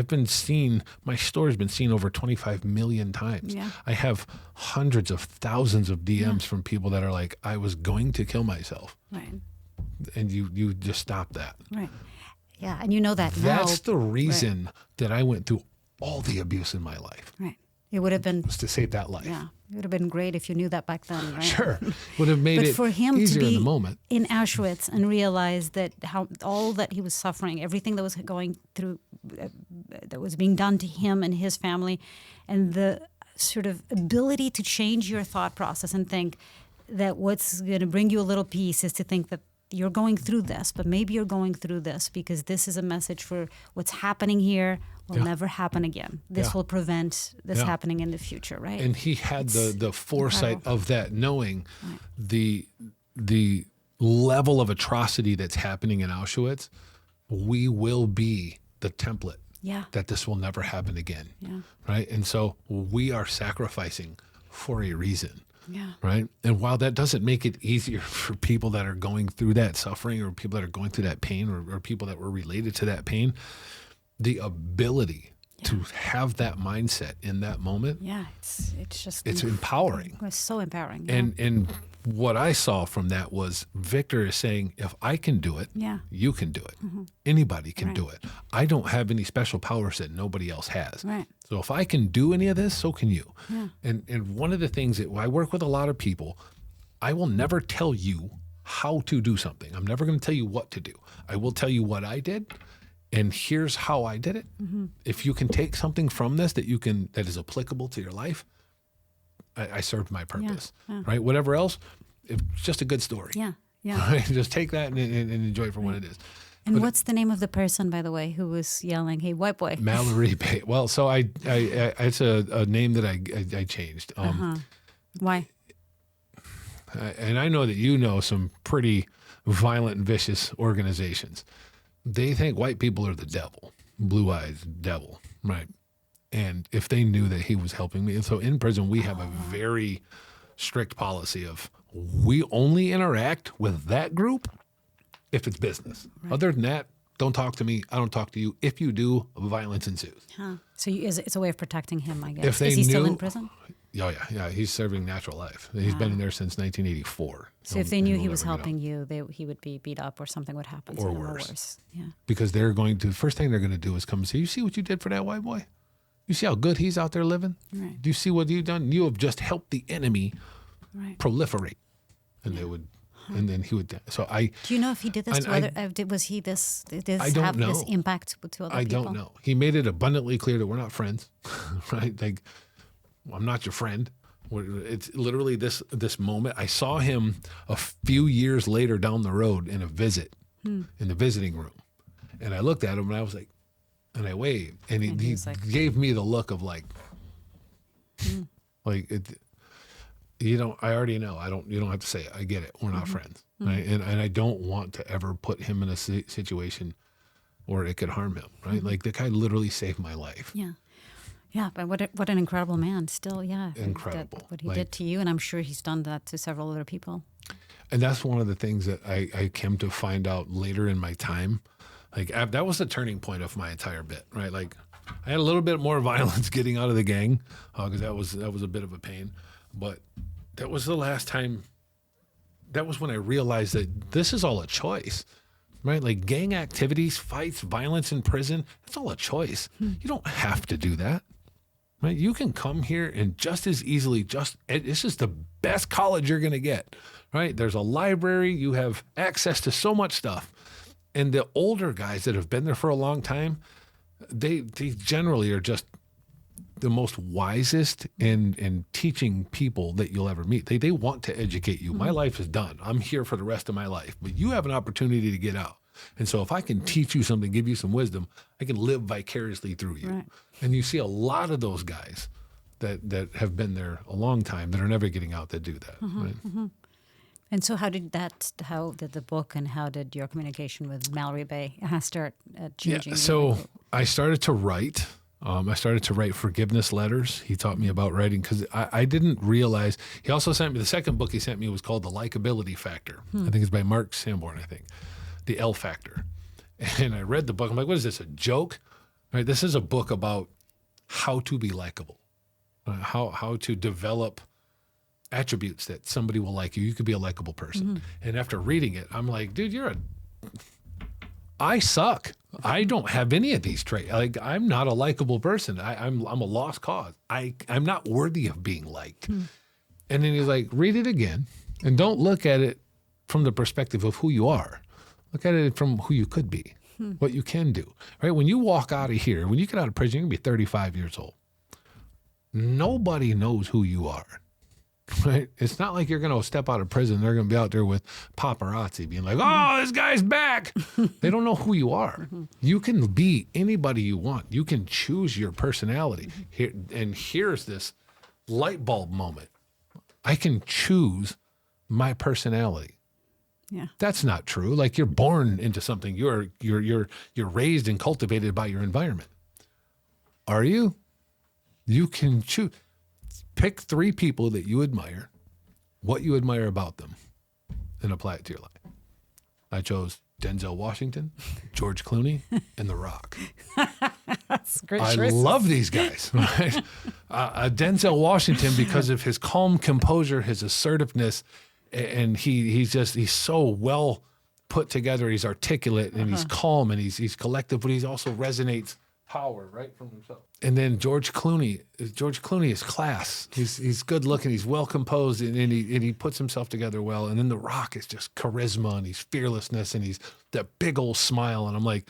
My story's been seen over 25 million times.
Yeah.
I have hundreds of thousands of DMs from people that are like, I was going to kill myself.
Right.
And you just stop that.
Right. Yeah, and you know that now.
That's the reason that I went through all the abuse in my life.
Right. It would have been...
was to save that life.
Yeah. It would have been great if you knew that back then, right?
Sure. Would have made it
for him
easier
to be
in the moment.
In Auschwitz and realize that all that he was suffering, everything that was going through, that was being done to him and his family, and the sort of ability to change your thought process and think that what's going to bring you a little peace is to think that you're going through this, but maybe you're going through this because this is a message for what's happening here will never happen again. This will prevent this happening in the future, right?
And he had the foresight of that, knowing the level of atrocity that's happening in Auschwitz. We will be the template that this will never happen again, right? And so we are sacrificing for a reason.
Yeah.
Right. And while that doesn't make it easier for people that are going through that suffering, or people that are going through that pain, or people that were related to that pain, the ability to have that mindset in that moment.
Yeah. It's
empowering.
It's so empowering.
Yeah. And what I saw from that was Viktor is saying, if I can do it, you can do it. Anybody can do it. I don't have any special powers that nobody else has.
Right.
So if I can do any of this, so can you.
Yeah.
And one of the things that I work with a lot of people, I will never tell you how to do something. I'm never going to tell you what to do. I will tell you what I did, and here's how I did it. If you can take something from this that is applicable to your life, I served my purpose, right? Whatever else, it's just a good story.
Yeah.
Right? Just take that and enjoy it for what it is.
And what's the name of the person, by the way, who was yelling, "Hey, white boy"?
Mallory Bay. Well, so it's a name that I changed.
Why?
And I know that you know some pretty violent and vicious organizations. They think white people are the devil, blue eyes devil, right? And if they knew that he was helping me, and so in prison we have a very strict policy of we only interact with that group if it's business. Other than that, don't talk to me. I don't talk to you. If you do, violence ensues.
Huh. So it's a way of protecting him, I guess.
If they
Is he still
knew-
in prison?
Oh, yeah. He's serving natural life. He's been in there since 1984.
So if they knew he
he'll
was
never get out.
helping you, he would be beat up or something would happen to
Or
him
worse.
Yeah.
Because the first thing they're going to do is come and say, you see what you did for that white boy? You see how good he's out there living?
Right.
Do you see what you've done? You have just helped the enemy
Right.
proliferate. And they would, and then he would, so
Do you know if he did this to other, was he this
I don't
have this
know.
impact to other
I
people?
don't know. He made it abundantly clear that we're not friends, right? Like, I'm not your friend. It's literally this moment. I saw him a few years later down the road in a visit in the visiting room. And I looked at him and I was like, and I waved. And he
was like,
gave me the look of like, like, I already know. You don't have to say it. I get it. We're not friends. Right? And I don't want to ever put him in a situation where it could harm him. Right? Like, the guy literally saved my life.
Yeah. Yeah, but what an incredible man. Still, yeah.
Incredible.
What he did to you, and I'm sure he's done that to several other people.
And that's one of the things that I came to find out later in my time. Like, that was the turning point of my entire bit, right? Like, I had a little bit more violence getting out of the gang because that was a bit of a pain. But that was the last time. That was when I realized that this is all a choice, right? Like, gang activities, fights, violence in prison, it's all a choice. You don't have to do that. Right? You can come here and just as easily, this is the best college you're going to get, right? There's a library. You have access to so much stuff. And the older guys that have been there for a long time, they generally are just the most wisest in teaching people that you'll ever meet. They want to educate you. My life is done. I'm here for the rest of my life, but you have an opportunity to get out. And so if I can teach you something, give you some wisdom, I can live vicariously through you.
Right.
And you see a lot of those guys that have been there a long time that are never getting out that do that. Right?
And so how did the book and how did your communication with Mallory Bay start changing?
Yeah, so I started to write. I started to write forgiveness letters. He taught me about writing because I didn't realize. He also sent me, the second book he sent me was called The Likability Factor. I think it's by Mark Sanborn, I think. The L Factor. And I read the book. I'm like, what is this, a joke? Right? This is a book about how to be likable, how to develop attributes that somebody will like you. You could be a likable person. And after reading it, I'm like, dude, I suck. I don't have any of these traits. Like, I'm not a likable person. I'm a lost cause. I'm not worthy of being liked. And then he's like, read it again and don't look at it from the perspective of who you are. Look at it from who you could be, what you can do, right? When you walk out of here, when you get out of prison, you're going to be 35 years old. Nobody knows who you are, right? It's not like you're going to step out of prison. They're going to be out there with paparazzi being like, oh, this guy's back. They don't know who you are. You can be anybody you want. You can choose your personality. Here's this light bulb moment. I can choose my personality.
Yeah.
That's not true. Like, you're born into something. You're raised and cultivated by your environment. Are you? You can choose. Pick 3 people that you admire, what you admire about them, and apply it to your life. I chose Denzel Washington, George Clooney, and The Rock.
That's great.
I love these guys. Right? Denzel Washington, because of his calm composure, his assertiveness, and he's so well put together. He's articulate and he's calm and he's collective, but he also resonates power right from himself. And then George Clooney is class. He's good looking. He's well composed and he puts himself together well. And then The Rock is just charisma and he's fearlessness and he's that big old smile. And I'm like,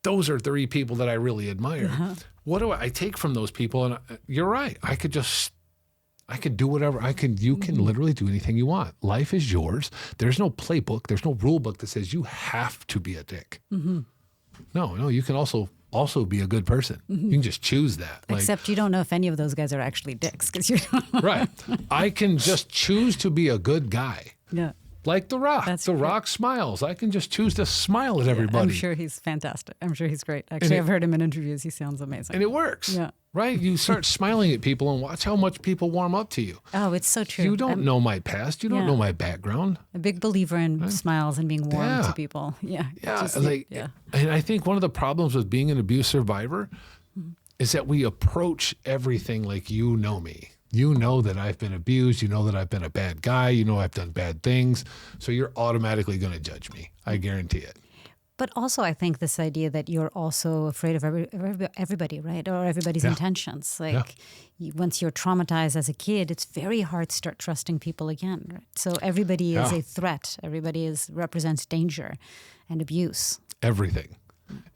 those are 3 people that I really admire. What do I take from those people? And you're right. I could do whatever. You can literally do anything you want. Life is yours. There's no playbook. There's no rule book that says you have to be a dick. No, you can also be a good person. You can just choose that.
Except you don't know if any of those guys are actually dicks because you don't.
Right. I can just choose to be a good guy.
Yeah.
Like The Rock.
That's
The
great.
Rock smiles. I can just choose to smile at everybody.
I'm sure he's fantastic. I'm sure he's great. Actually, I've heard him in interviews. He sounds amazing.
And it works.
Yeah.
Right? You start smiling at people and watch how much people warm up to you.
Oh, it's so true.
You don't know my past. You don't
Yeah.
know my background.
A big believer in smiles and being warm
Yeah.
to people. Yeah.
Yeah.
Yeah.
And I think one of the problems with being an abuse survivor is that we approach everything like you know me. You know that I've been abused. You know that I've been a bad guy. You know I've done bad things. So you're automatically going to judge me. I guarantee it.
But also, I think this idea that you're also afraid of everybody, right? Or everybody's intentions. Like, once you're traumatized as a kid, it's very hard to start trusting people again. Right? So everybody is a threat. Everybody represents danger and abuse.
Everything.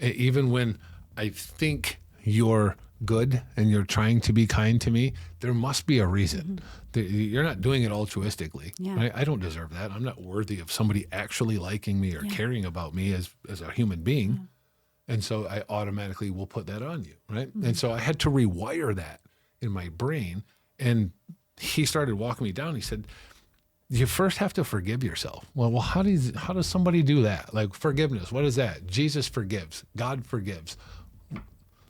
Even when I think you're good and you're trying to be kind to me, there must be a reason. You're not doing it altruistically.
Yeah.
Right? I don't deserve that. I'm not worthy of somebody actually liking me or caring about me as a human being. And so I automatically will put that on you, right? And so I had to rewire that in my brain. And he started walking me down. He said, you first have to forgive yourself. Well, how does somebody do that? Like forgiveness, what is that? Jesus forgives. God forgives.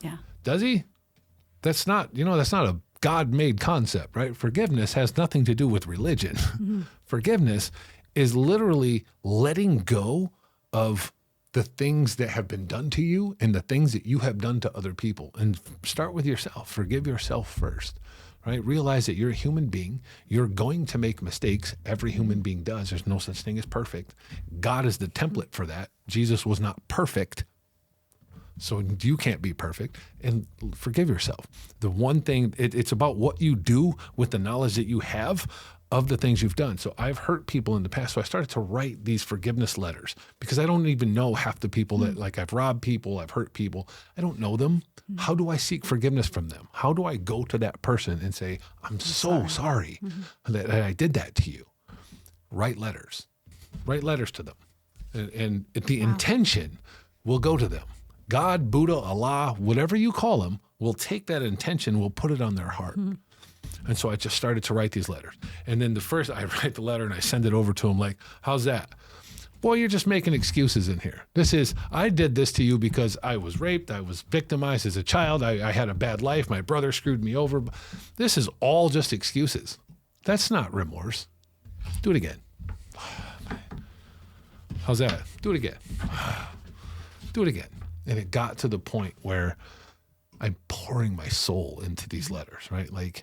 Yeah.
Does he? That's not a God-made concept, right? Forgiveness has nothing to do with religion. Forgiveness is literally letting go of the things that have been done to you and the things that you have done to other people. And start with yourself. Forgive yourself first, right? Realize that you're a human being. You're going to make mistakes. Every human being does. There's no such thing as perfect. God is the template for that. Jesus was not perfect. So you can't be perfect, and forgive yourself. The one thing, it's about what you do with the knowledge that you have of the things you've done. So I've hurt people in the past. So I started to write these forgiveness letters because I don't even know half the people that, like, I've robbed people, I've hurt people. I don't know them. How do I seek forgiveness from them? How do I go to that person and say, I'm so sorry that I did that to you? Write letters. Write letters to them. And the intention will go to them. God, Buddha, Allah, whatever you call them, will take that intention, will put it on their heart. And so I just started to write these letters. And then I write the letter and I send it over to him like, how's that? Boy, you're just making excuses in here. I did this to you because I was raped. I was victimized as a child. I had a bad life. My brother screwed me over. This is all just excuses. That's not remorse. Do it again. How's that? Do it again. Do it again. And it got to the point where I'm pouring my soul into these letters, right? Like,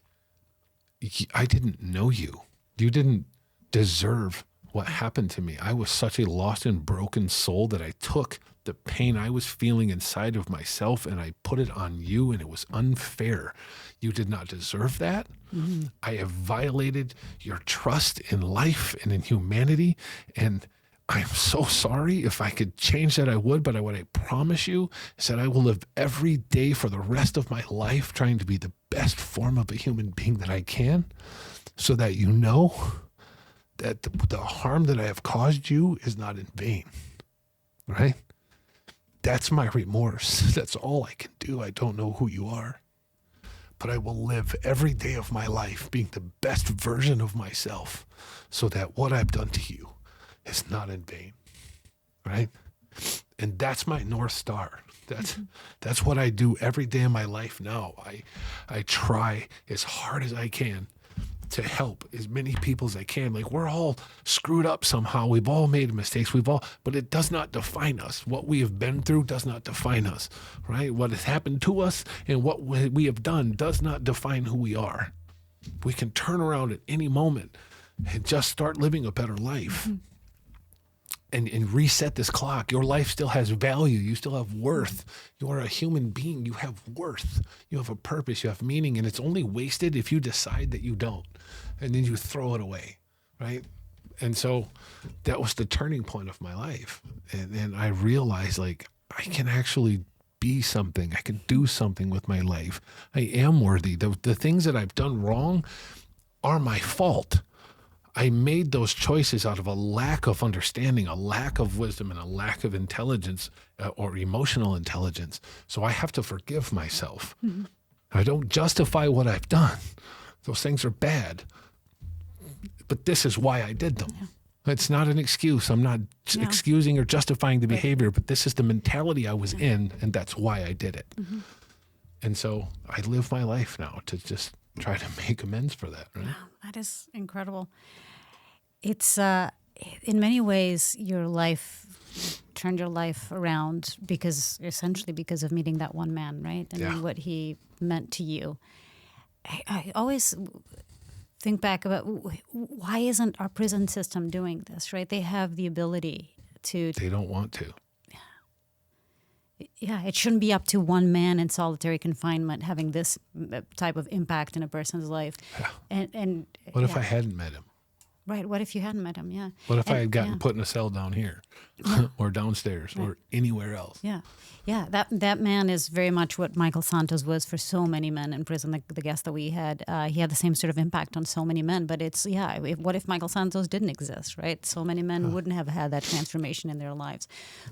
I didn't know you. You didn't deserve what happened to me. I was such a lost and broken soul that I took the pain I was feeling inside of myself and I put it on you, and it was unfair. You did not deserve that. I have violated your trust in life and in humanity, and I am so sorry. If I could change that, I would. But what I promise you is that I will live every day for the rest of my life trying to be the best form of a human being that I can, so that you know that the harm that I have caused you is not in vain, right? That's my remorse. That's all I can do. I don't know who you are, but I will live every day of my life being the best version of myself, so that what I've done to you is not in vain, right? And that's my North Star. That's what I do every day of my life now. I try as hard as I can to help as many people as I can. Like, we're all screwed up somehow. We've all made mistakes. But it does not define us. What we have been through does not define us, right? What has happened to us and what we have done does not define who we are. We can turn around at any moment and just start living a better life. And reset this clock. Your life still has value. You still have worth. You are a human being. You have worth. You have a purpose. You have meaning. And it's only wasted if you decide that you don't. And then you throw it away, right? And so that was the turning point of my life. And I realized, like, I can actually be something. I can do something with my life. I am worthy. The things that I've done wrong are my fault. I made those choices out of a lack of understanding, a lack of wisdom, and a lack of intelligence or emotional intelligence. So I have to forgive myself. I don't justify what I've done. Those things are bad. But this is why I did them. It's not an excuse. I'm not excusing or justifying the behavior, but this is the mentality I was in, and that's why I did it. Mm-hmm. And so I live my life now to just try to make amends for that. Right?
Wow, that is incredible. It's in many ways your life turned your life around essentially because of meeting that one man, right? And what he meant to you. I always think back about why isn't our prison system doing this, right? They have the ability to. They
don't want to.
Yeah, it shouldn't be up to one man in solitary confinement having this type of impact in a person's life.
Yeah. And what if I hadn't met him?
Right. What if you hadn't met him? Yeah.
What if I had gotten put in a cell down here or downstairs or anywhere else?
Yeah. Yeah. That man is very much what Michael Santos was for so many men in prison. The guest that we had, he had the same sort of impact on so many men. But it's, what if Michael Santos didn't exist, right? So many men wouldn't have had that transformation in their lives.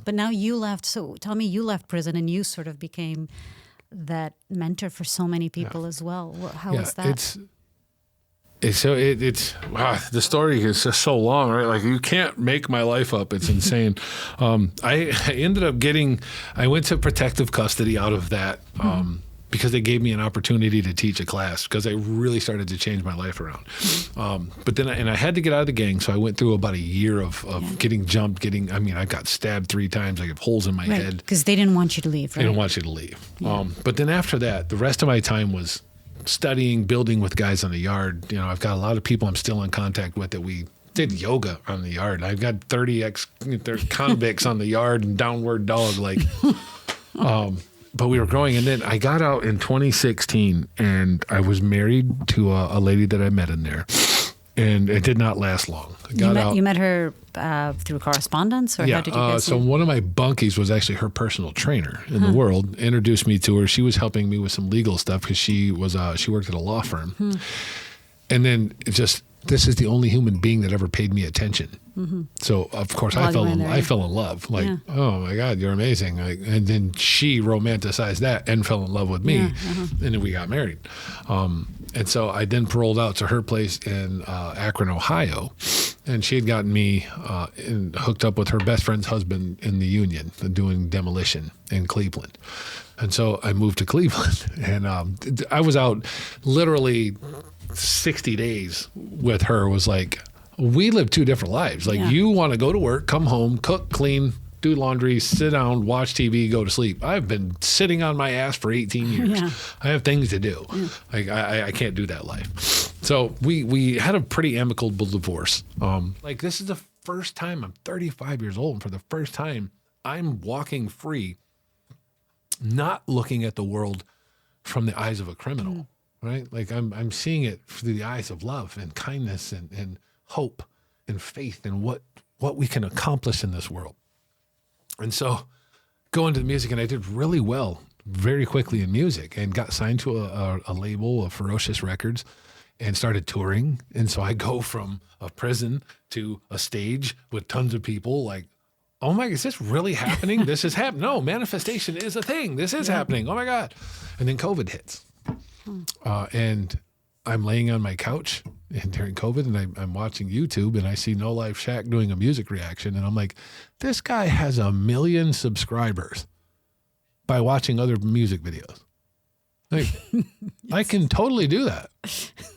But now you left. So tell me, you left prison and you sort of became that mentor for so many people as well. How was that?
It's wow, the story is just so long, right? Like you can't make my life up. It's insane. I ended up I went to protective custody out of that because they gave me an opportunity to teach a class because I really started to change my life around. But then I had to get out of the gang, so I went through about a year of getting jumped, I got stabbed 3 times. I have holes in my head.
Because they didn't want you to leave, right?
They didn't want you to leave. Yeah. But then after that, the rest of my time was studying, building with guys on the yard. I've got a lot of people I'm still in contact with that we did yoga on the yard. I've got 30 convicts on the yard and downward dog. But we were growing. And then I got out in 2016 and I was married to a lady that I met in there. And it did not last long.
You met her through correspondence, or how did you guys
so one of my bunkies was actually her personal trainer in the world. Introduced me to her. She was helping me with some legal stuff because she worked at a law firm. And then this is the only human being that ever paid me attention. Mm-hmm. So of course I fell in love. Oh my God, you're amazing. And then she romanticized that and fell in love with me. And then we got married. And so I then paroled out to her place in Akron, Ohio. And she had gotten me hooked up with her best friend's husband in the union doing demolition in Cleveland. And so I moved to Cleveland. And I was out literally 60 days with her. Was like, we live 2 different lives. You want to go to work, come home, cook, clean, do laundry, sit down, watch TV, go to sleep. I've been sitting on my ass for 18 years. Yeah. I have things to do. Yeah. I can't do that life. So we had a pretty amicable divorce. This is the first time I'm 35 years old, and for the first time I'm walking free, not looking at the world from the eyes of a criminal, right? I'm seeing it through the eyes of love and kindness and hope and faith and what we can accomplish in this world. And so go into the music, and I did really well very quickly in music and got signed to a label of Ferocious Records and started touring. And so I go from a prison to a stage with tons of people oh my, is this really happening? This is happening. No, manifestation is a thing. This is happening. Oh my God. And then COVID hits. And I'm laying on my couch during COVID, and I'm watching YouTube, and I see No Life Shaq doing a music reaction, and I'm like, this guy has 1 million subscribers by watching other music videos. I can totally do that.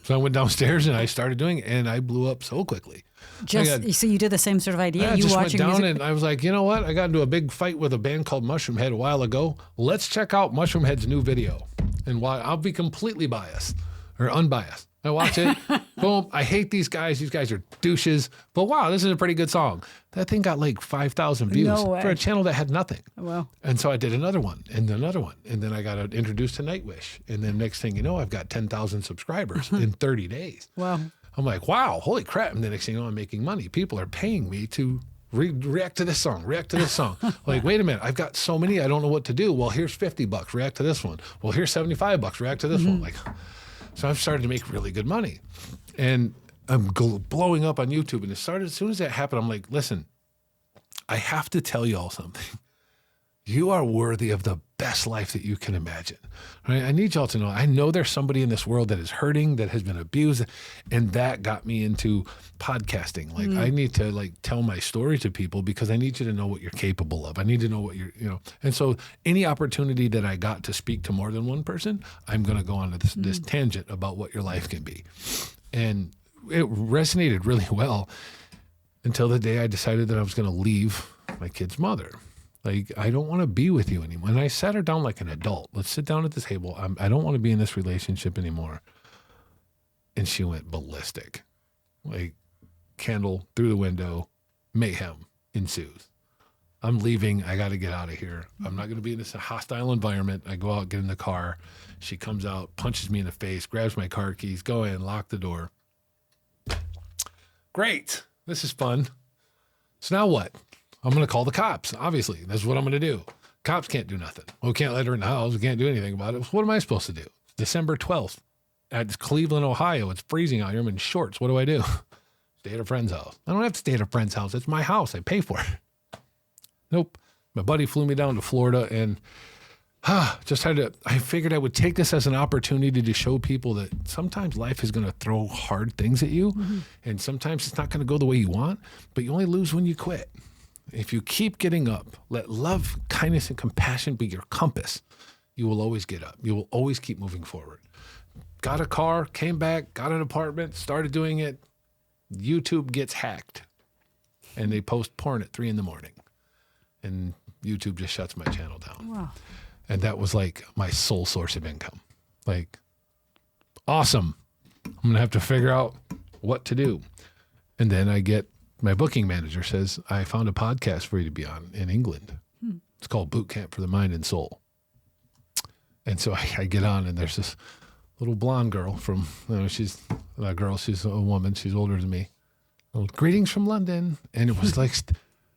So I went downstairs and I started doing it, and I blew up so quickly.
So you did the same sort of idea?
I just went down and I was like, you know what? I got into a big fight with a band called Mushroom Head a while ago. Let's check out Mushroom Head's new video. And I'll be completely biased or unbiased. I watch it. Boom. I hate these guys. These guys are douches. But wow, this is a pretty good song. That thing got 5,000 views for a channel that had nothing.
Wow.
And so I did another one and another one. And then I got introduced to Nightwish. And then next thing you know, I've got 10,000 subscribers in 30 days.
Wow.
I'm like, wow, holy crap. And the next thing you know, I'm making money. People are paying me to react to this song, react to this song. Wait a minute, I've got so many, I don't know what to do. Well, here's $50, react to this one. Well, here's $75, react to this one. So I've started to make really good money. And I'm blowing up on YouTube. And as soon as that happened, I'm like, listen, I have to tell you all something. You are worthy of the best life that you can imagine. Right? I need y'all to know, I know there's somebody in this world that is hurting, that has been abused, and that got me into podcasting. Like, I need to like tell my story to people because I need you to know what you're capable of. I need to know what you're, and so any opportunity that I got to speak to more than one person, I'm going to go on to this tangent about what your life can be. And it resonated really well until the day I decided that I was going to leave my kid's mother. Like, I don't want to be with you anymore. And I sat her down like an adult. Let's sit down at the table. I don't want to be in this relationship anymore. And she went ballistic. Like, candle through the window, mayhem ensues. I'm leaving. I got to get out of here. I'm not going to be in this hostile environment. I go out, get in the car. She comes out, punches me in the face, grabs my car keys, go in, lock the door. Great. This is fun. So now what? I'm going to call the cops. Obviously, that's what I'm going to do. Cops can't do nothing. We can't let her in the house. We can't do anything about it. So what am I supposed to do? December 12th at Cleveland, Ohio. It's freezing out here. I'm in shorts. What do I do? Stay at a friend's house. I don't have to stay at a friend's house. It's my house. I pay for it. Nope. My buddy flew me down to Florida and I figured I would take this as an opportunity to show people that sometimes life is going to throw hard things at you. And sometimes it's not going to go the way you want, but you only lose when you quit. If you keep getting up, let love, kindness, and compassion be your compass. You will always get up. You will always keep moving forward. Got a car, came back, got an apartment, started doing it. YouTube gets hacked. And they post porn at 3 a.m. And YouTube just shuts my channel down.
Wow.
And that was like my sole source of income. Like, awesome. I'm going to have to figure out what to do. And then my booking manager says, I found a podcast for you to be on in England. It's called Boot Camp for the Mind and Soul. And so I get on, and there's this little blonde girl from, she's a woman. She's older than me. Greetings from London. And it was like,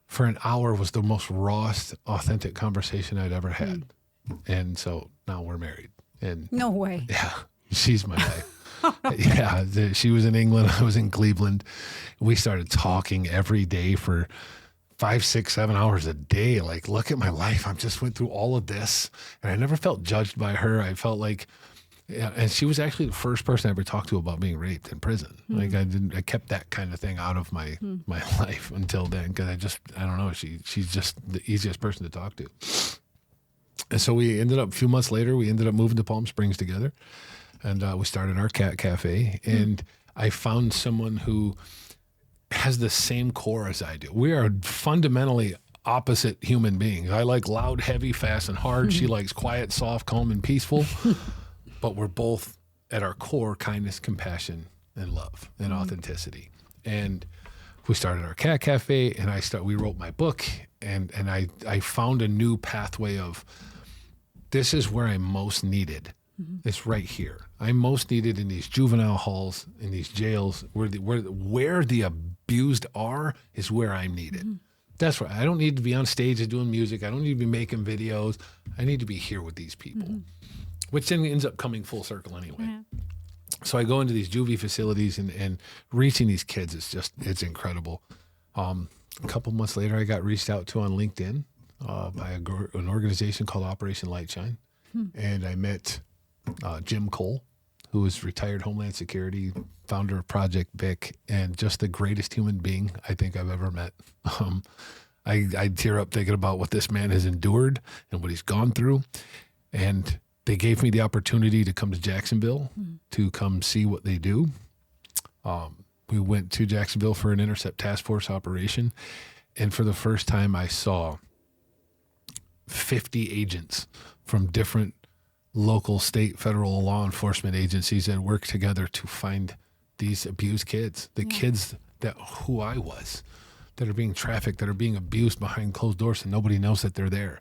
for an hour, was the most rawest, authentic conversation I'd ever had. And so now we're married. And
no way.
Yeah, she's my wife. Yeah, she was in England. I was in Cleveland. We started talking every day for 5, 6, 7 hours a day. Like, look at my life. I just went through all of this, and I never felt judged by her. I felt like, and she was actually the first person I ever talked to about being raped in prison. Like, I kept that kind of thing out of my life until then, because I don't know. She's just the easiest person to talk to. And so we ended up, a few months later, we ended up moving to Palm Springs together. And we started our cat cafe, and I found someone who has the same core as I do. We are fundamentally opposite human beings. I like loud, heavy, fast, and hard. She likes quiet, soft, calm, and peaceful. But we're both, at our core, kindness, compassion, and love, and authenticity. And we started our cat cafe, and we wrote my book, and I found a new pathway of, this is where I'm most needed. It's right here. I'm most needed in these juvenile halls, in these jails, where the abused are is where I'm needed. That's right. I don't need to be on stage doing music. I don't need to be making videos. I need to be here with these people, which then ends up coming full circle anyway. So I go into these juvie facilities and reaching these kids, it's incredible. A couple months later, I got reached out to on LinkedIn by an organization called Operation Lightshine. And I met Jim Cole, who is retired Homeland Security, founder of Project Vic, and just the greatest human being I think I've ever met. I tear up thinking about what this man has endured and what he's gone through. And they gave me the opportunity to come to Jacksonville to come see what they do. We went to Jacksonville for an intercept task force operation. And for the first time, I saw 50 agents from different local, state, federal law enforcement agencies that work together to find these abused kids, kids who I was, that are being trafficked, that are being abused behind closed doors and nobody knows that they're there.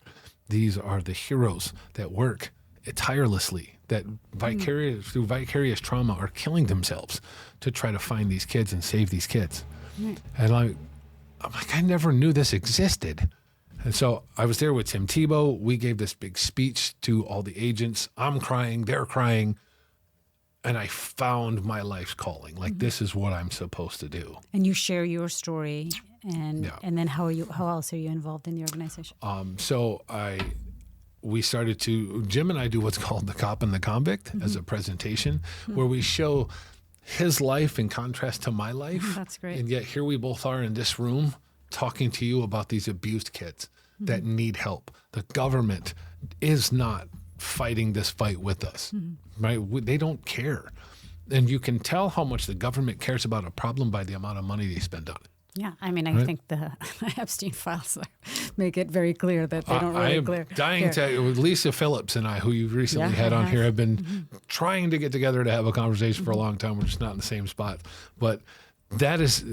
These are the heroes that work tirelessly, that through vicarious trauma are killing themselves to try to find these kids and save these kids. And I'm like, I never knew this existed. And so I was there with Tim Tebow. We gave this big speech to all the agents. I'm crying, they're crying. And I found my life's calling. Like, this is what I'm supposed to do.
And you share your story And then how else are you involved in the organization?
Jim and I do what's called The Cop and the Convict as a presentation where we show his life in contrast to my life.
That's great.
And yet here we both are in this room talking to you about these abused kids that need help. The government is not fighting this fight with us, right? They don't care. And you can tell how much the government cares about a problem by the amount of money they spend on it.
Yeah, I mean, I think the Epstein files make it very clear that they don't really care.
I am dying to, Lisa Phillips and I, who you recently had on here, have been trying to get together to have a conversation for a long time. We're just not in the same spot. But that is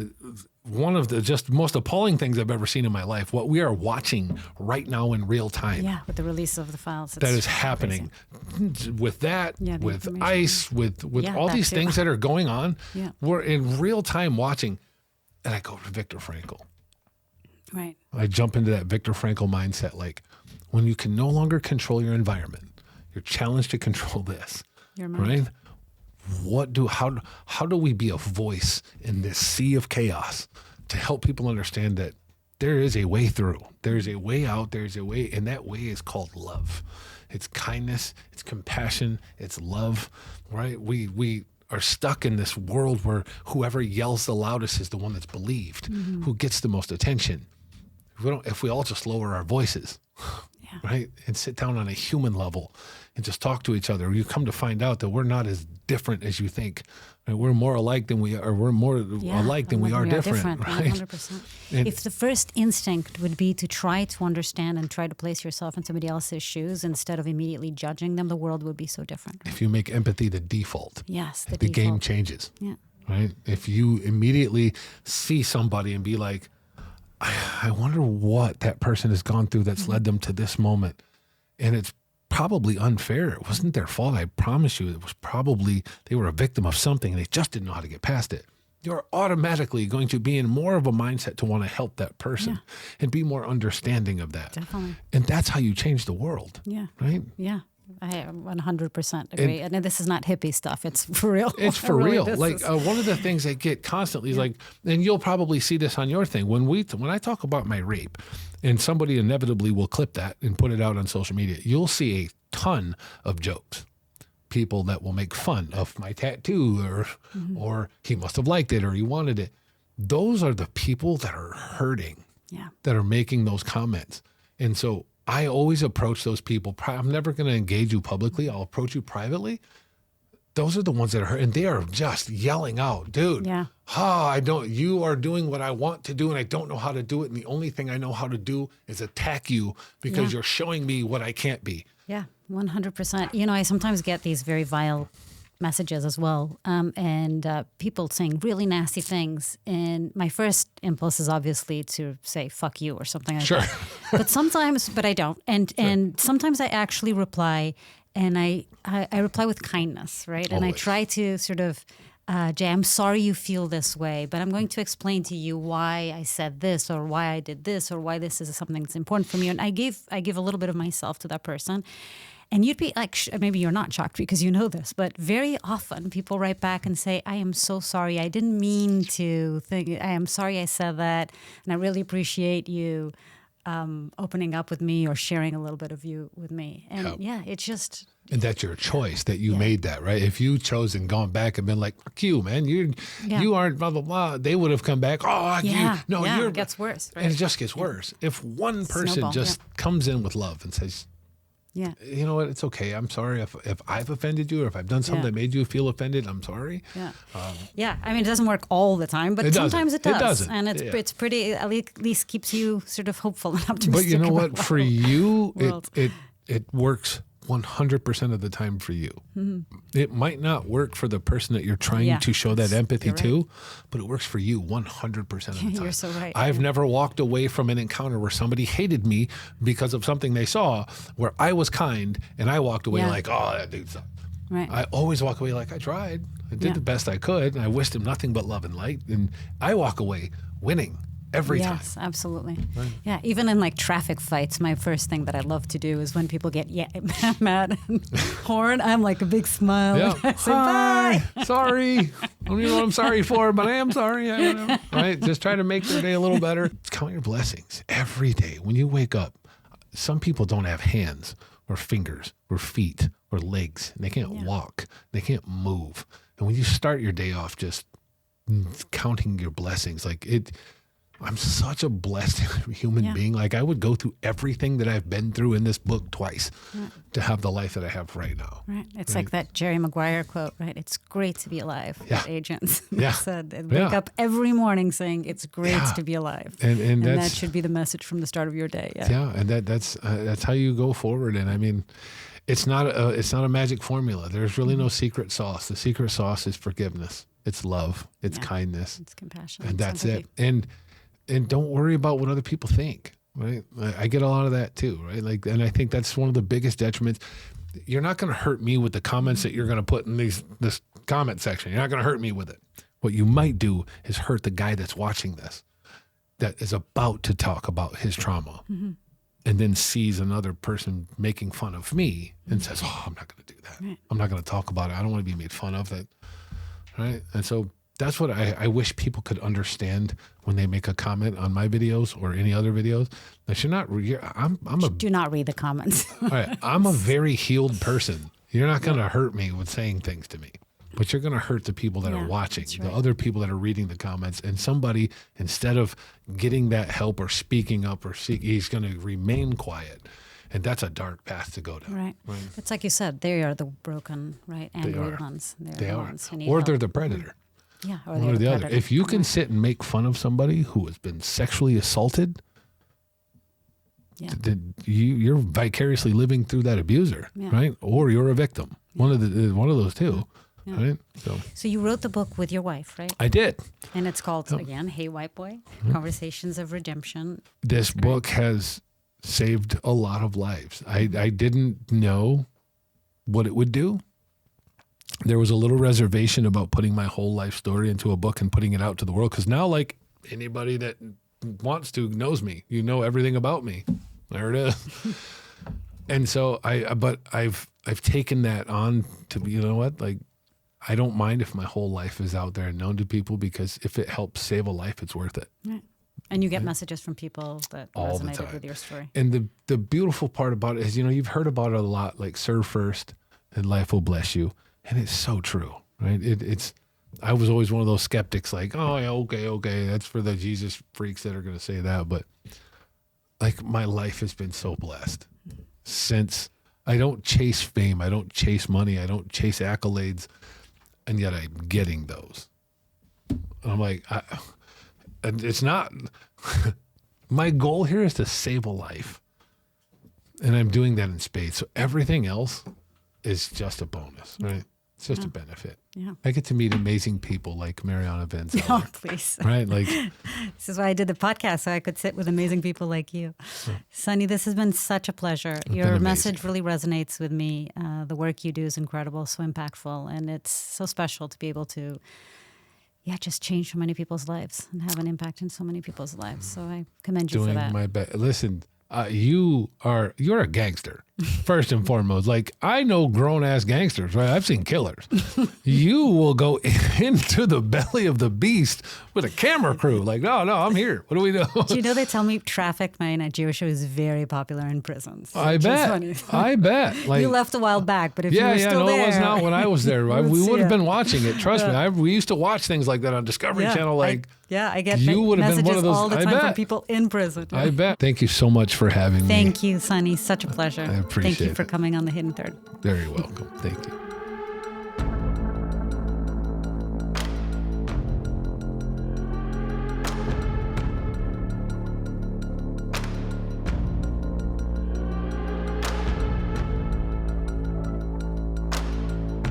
one of the just most appalling things I've ever seen in my life. What we are watching right now in real time.
Yeah, with the release of the files.
That is happening.
Crazy.
With that, with ICE, with all these things that are going on, we're in real time watching. And I go to Viktor Frankl.
Right.
I jump into that Viktor Frankl mindset. Like when you can no longer control your environment, you're challenged to control this. Your mind. Right? How do we be a voice in this sea of chaos to help people understand that there is a way through, there's a way out, there's a way, and that way is called love. It's kindness, it's compassion, it's love, right? We are stuck in this world where whoever yells the loudest is the one that's believed, who gets the most attention. If we all just lower our voices, right, and sit down on a human level and just talk to each other, you come to find out that we're not as different as you think. Right? We're more alike than we are. We're more alike than we are different. Right?
100%. If the first instinct would be to try to understand and try to place yourself in somebody else's shoes instead of immediately judging them, the world would be so different. Right?
If you make empathy the default,
the
game changes.
Yeah.
Right? If you immediately see somebody and be like, I wonder what that person has gone through that's led them to this moment. And it's probably unfair. It wasn't their fault. I promise you, it was probably they were a victim of something and they just didn't know how to get past it. You're automatically going to be in more of a mindset to want to help that person and be more understanding of that.
Definitely.
And that's how you change the world.
Yeah.
Right?
Yeah. I 100% agree. And this is not hippie stuff. It's for real.
It's for real. Like one of the things I get constantly is like, and you'll probably see this on your thing. When I talk about my rape, and somebody inevitably will clip that and put it out on social media, you'll see a ton of jokes. People that will make fun of my tattoo or he must have liked it or he wanted it. Those are the people that are hurting, that are making those comments. And so I always approach those people. I'm never going to engage you publicly. I'll approach you privately. Those are the ones that are hurt, and they are just yelling out, dude. Yeah. You are doing what I want to do, and I don't know how to do it. And the only thing I know how to do is attack you because you're showing me what I can't be. Yeah,
100%. You know, I sometimes get these very vile messages as well, and people saying really nasty things. And my first impulse is obviously to say "fuck you" or something like that. But I don't. And sometimes I actually reply, and I reply with kindness, right? Always. And I try to sort of, Jay, I'm sorry you feel this way, but I'm going to explain to you why I said this or why I did this or why this is something that's important for me. And I give a little bit of myself to that person. And you'd be like, maybe you're not shocked because you know this, but very often people write back and say, I am so sorry. I didn't mean to think, I am sorry I said that. And I really appreciate you opening up with me or sharing a little bit of you with me. And it's just.
And that's your choice that you made that, right? If you chose and gone back and been like, fuck you, man, you aren't blah, blah, blah. They would have come back,
it gets worse. Right?
And it just gets worse. If one person comes in with love and says, you know what, it's okay. I'm sorry if I've offended you or if I've done something that made you feel offended, I'm sorry.
I mean, it doesn't work all the time, but sometimes it does. It doesn't. And it's pretty, at least keeps you sort of hopeful and optimistic.
But you know what, for you, it works 100% of the time for you. Mm-hmm. It might not work for the person that you're trying to show that empathy to, but it works for you 100% of the time.
You're so right.
I've never walked away from an encounter where somebody hated me because of something they saw where I was kind and I walked away like, oh, that dude sucked. Right. I always walk away like I tried. I did the best I could and I wished him nothing but love and light. And I walk away winning. every time.
Yes, absolutely.
Right.
Yeah, even in like traffic fights, my first thing that I love to do is when people get mad and horn, I'm like a big smile.
Yeah.
And I say,
Hi,
bye.
sorry. I don't even know what I'm sorry for, but I am sorry. I don't know. Right? Just try to make their day a little better. Count your blessings every day. When you wake up, some people don't have hands or fingers or feet or legs. And they can't walk. They can't move. And when you start your day off just counting your blessings, I'm such a blessed human being. Like, I would go through everything that I've been through in this book twice to have the life that I have right now.
Right. It's like that Jerry Maguire quote, right? It's great to be alive.
Yeah.
Agents
Yeah.
said they wake up every morning saying it's great to be alive.
And
that should be the message from the start of your day. Yeah.
And that's how you go forward. And I mean, it's not a magic formula. There's really no secret sauce. The secret sauce is forgiveness. It's love. It's kindness.
It's compassion.
And that's
sympathy.
it. And don't worry about what other people think, right? I get a lot of that too, right? And I think that's one of the biggest detriments. You're not going to hurt me with the comments that you're going to put in this comment section. You're not going to hurt me with it. What you might do is hurt the guy that's watching this, that is about to talk about his trauma, and then sees another person making fun of me and says, "Oh, I'm not going to do that.
Right.
I'm not going to talk about it. I don't want to be made fun of." That, right? And so that's what I wish people could understand when they make a comment on my videos or any other videos. That you're not.
Do not read the comments.
All right, I'm a very healed person. You're not going to hurt me with saying things to me, but you're going to hurt the people that are watching, the other people that are reading the comments. And somebody, instead of getting that help or speaking up or he's going to remain quiet. And that's a dark path to go down.
Right. It's like you said, they are the broken, right, angry ones.
They
the
are.
ones who need
Or
help.
they're the predator.
Yeah, or
One or the other. If you can sit and make fun of somebody who has been sexually assaulted, then you're vicariously living through that abuser, right? Or you're a victim. One of those two, right?
So you wrote the book with your wife, right?
I did.
And it's called, again, Hey White Boy, Conversations of Redemption.
This book has saved a lot of lives. I didn't know what it would do. There was a little reservation about putting my whole life story into a book and putting it out to the world. Because now, like, anybody that wants to knows me. You know everything about me. There it is. And so I've taken that on to be, you know what? Like, I don't mind if my whole life is out there and known to people, because if it helps save a life, it's worth it.
Right. And you get messages from people that
All the
resonated
time
with your story.
And the beautiful part about it is, you've heard about it a lot, like serve first and life will bless you. And it's so true, right? I was always one of those skeptics, like, oh, yeah, okay. That's for the Jesus freaks that are going to say that. But like, my life has been so blessed since I don't chase fame. I don't chase money. I don't chase accolades. And yet I'm getting those. And I'm like, and it's not, my goal here is to save a life. And I'm doing that in spades. So everything else is just a bonus, right? It's just a benefit.
Yeah.
I get to meet amazing people like Mariana van Zeller.
Oh, please.
Right? Like,
this is why I did the podcast, so I could sit with amazing people like you. Sonny, this has been such a pleasure. Your message really resonates with me. The work you do is incredible, so impactful, and it's so special to be able to, just change so many people's lives and have an impact in so many people's lives. So I commend you for that.
doing my best. Listen, you're a gangster, first and foremost. Like, I know grown-ass gangsters, right? I've seen killers. You will go into the belly of the beast with a camera crew. Like, no, I'm here. What do we do?
Do you know they tell me traffic, my Nigeria show, is very popular in prisons?
I bet. Like,
you left a while back, but if you were still there.
it was not when I was there. We would have been watching it. Trust me. We used to watch things like that on Discovery Channel. Like,
I get
you would have been one of those.
all the time from people in prison.
I bet. Thank you so much for having me.
Thank you, Sonny. Such a pleasure.
I appreciate it.
Thank you for coming on The Hidden Third.
Very welcome. Thank you.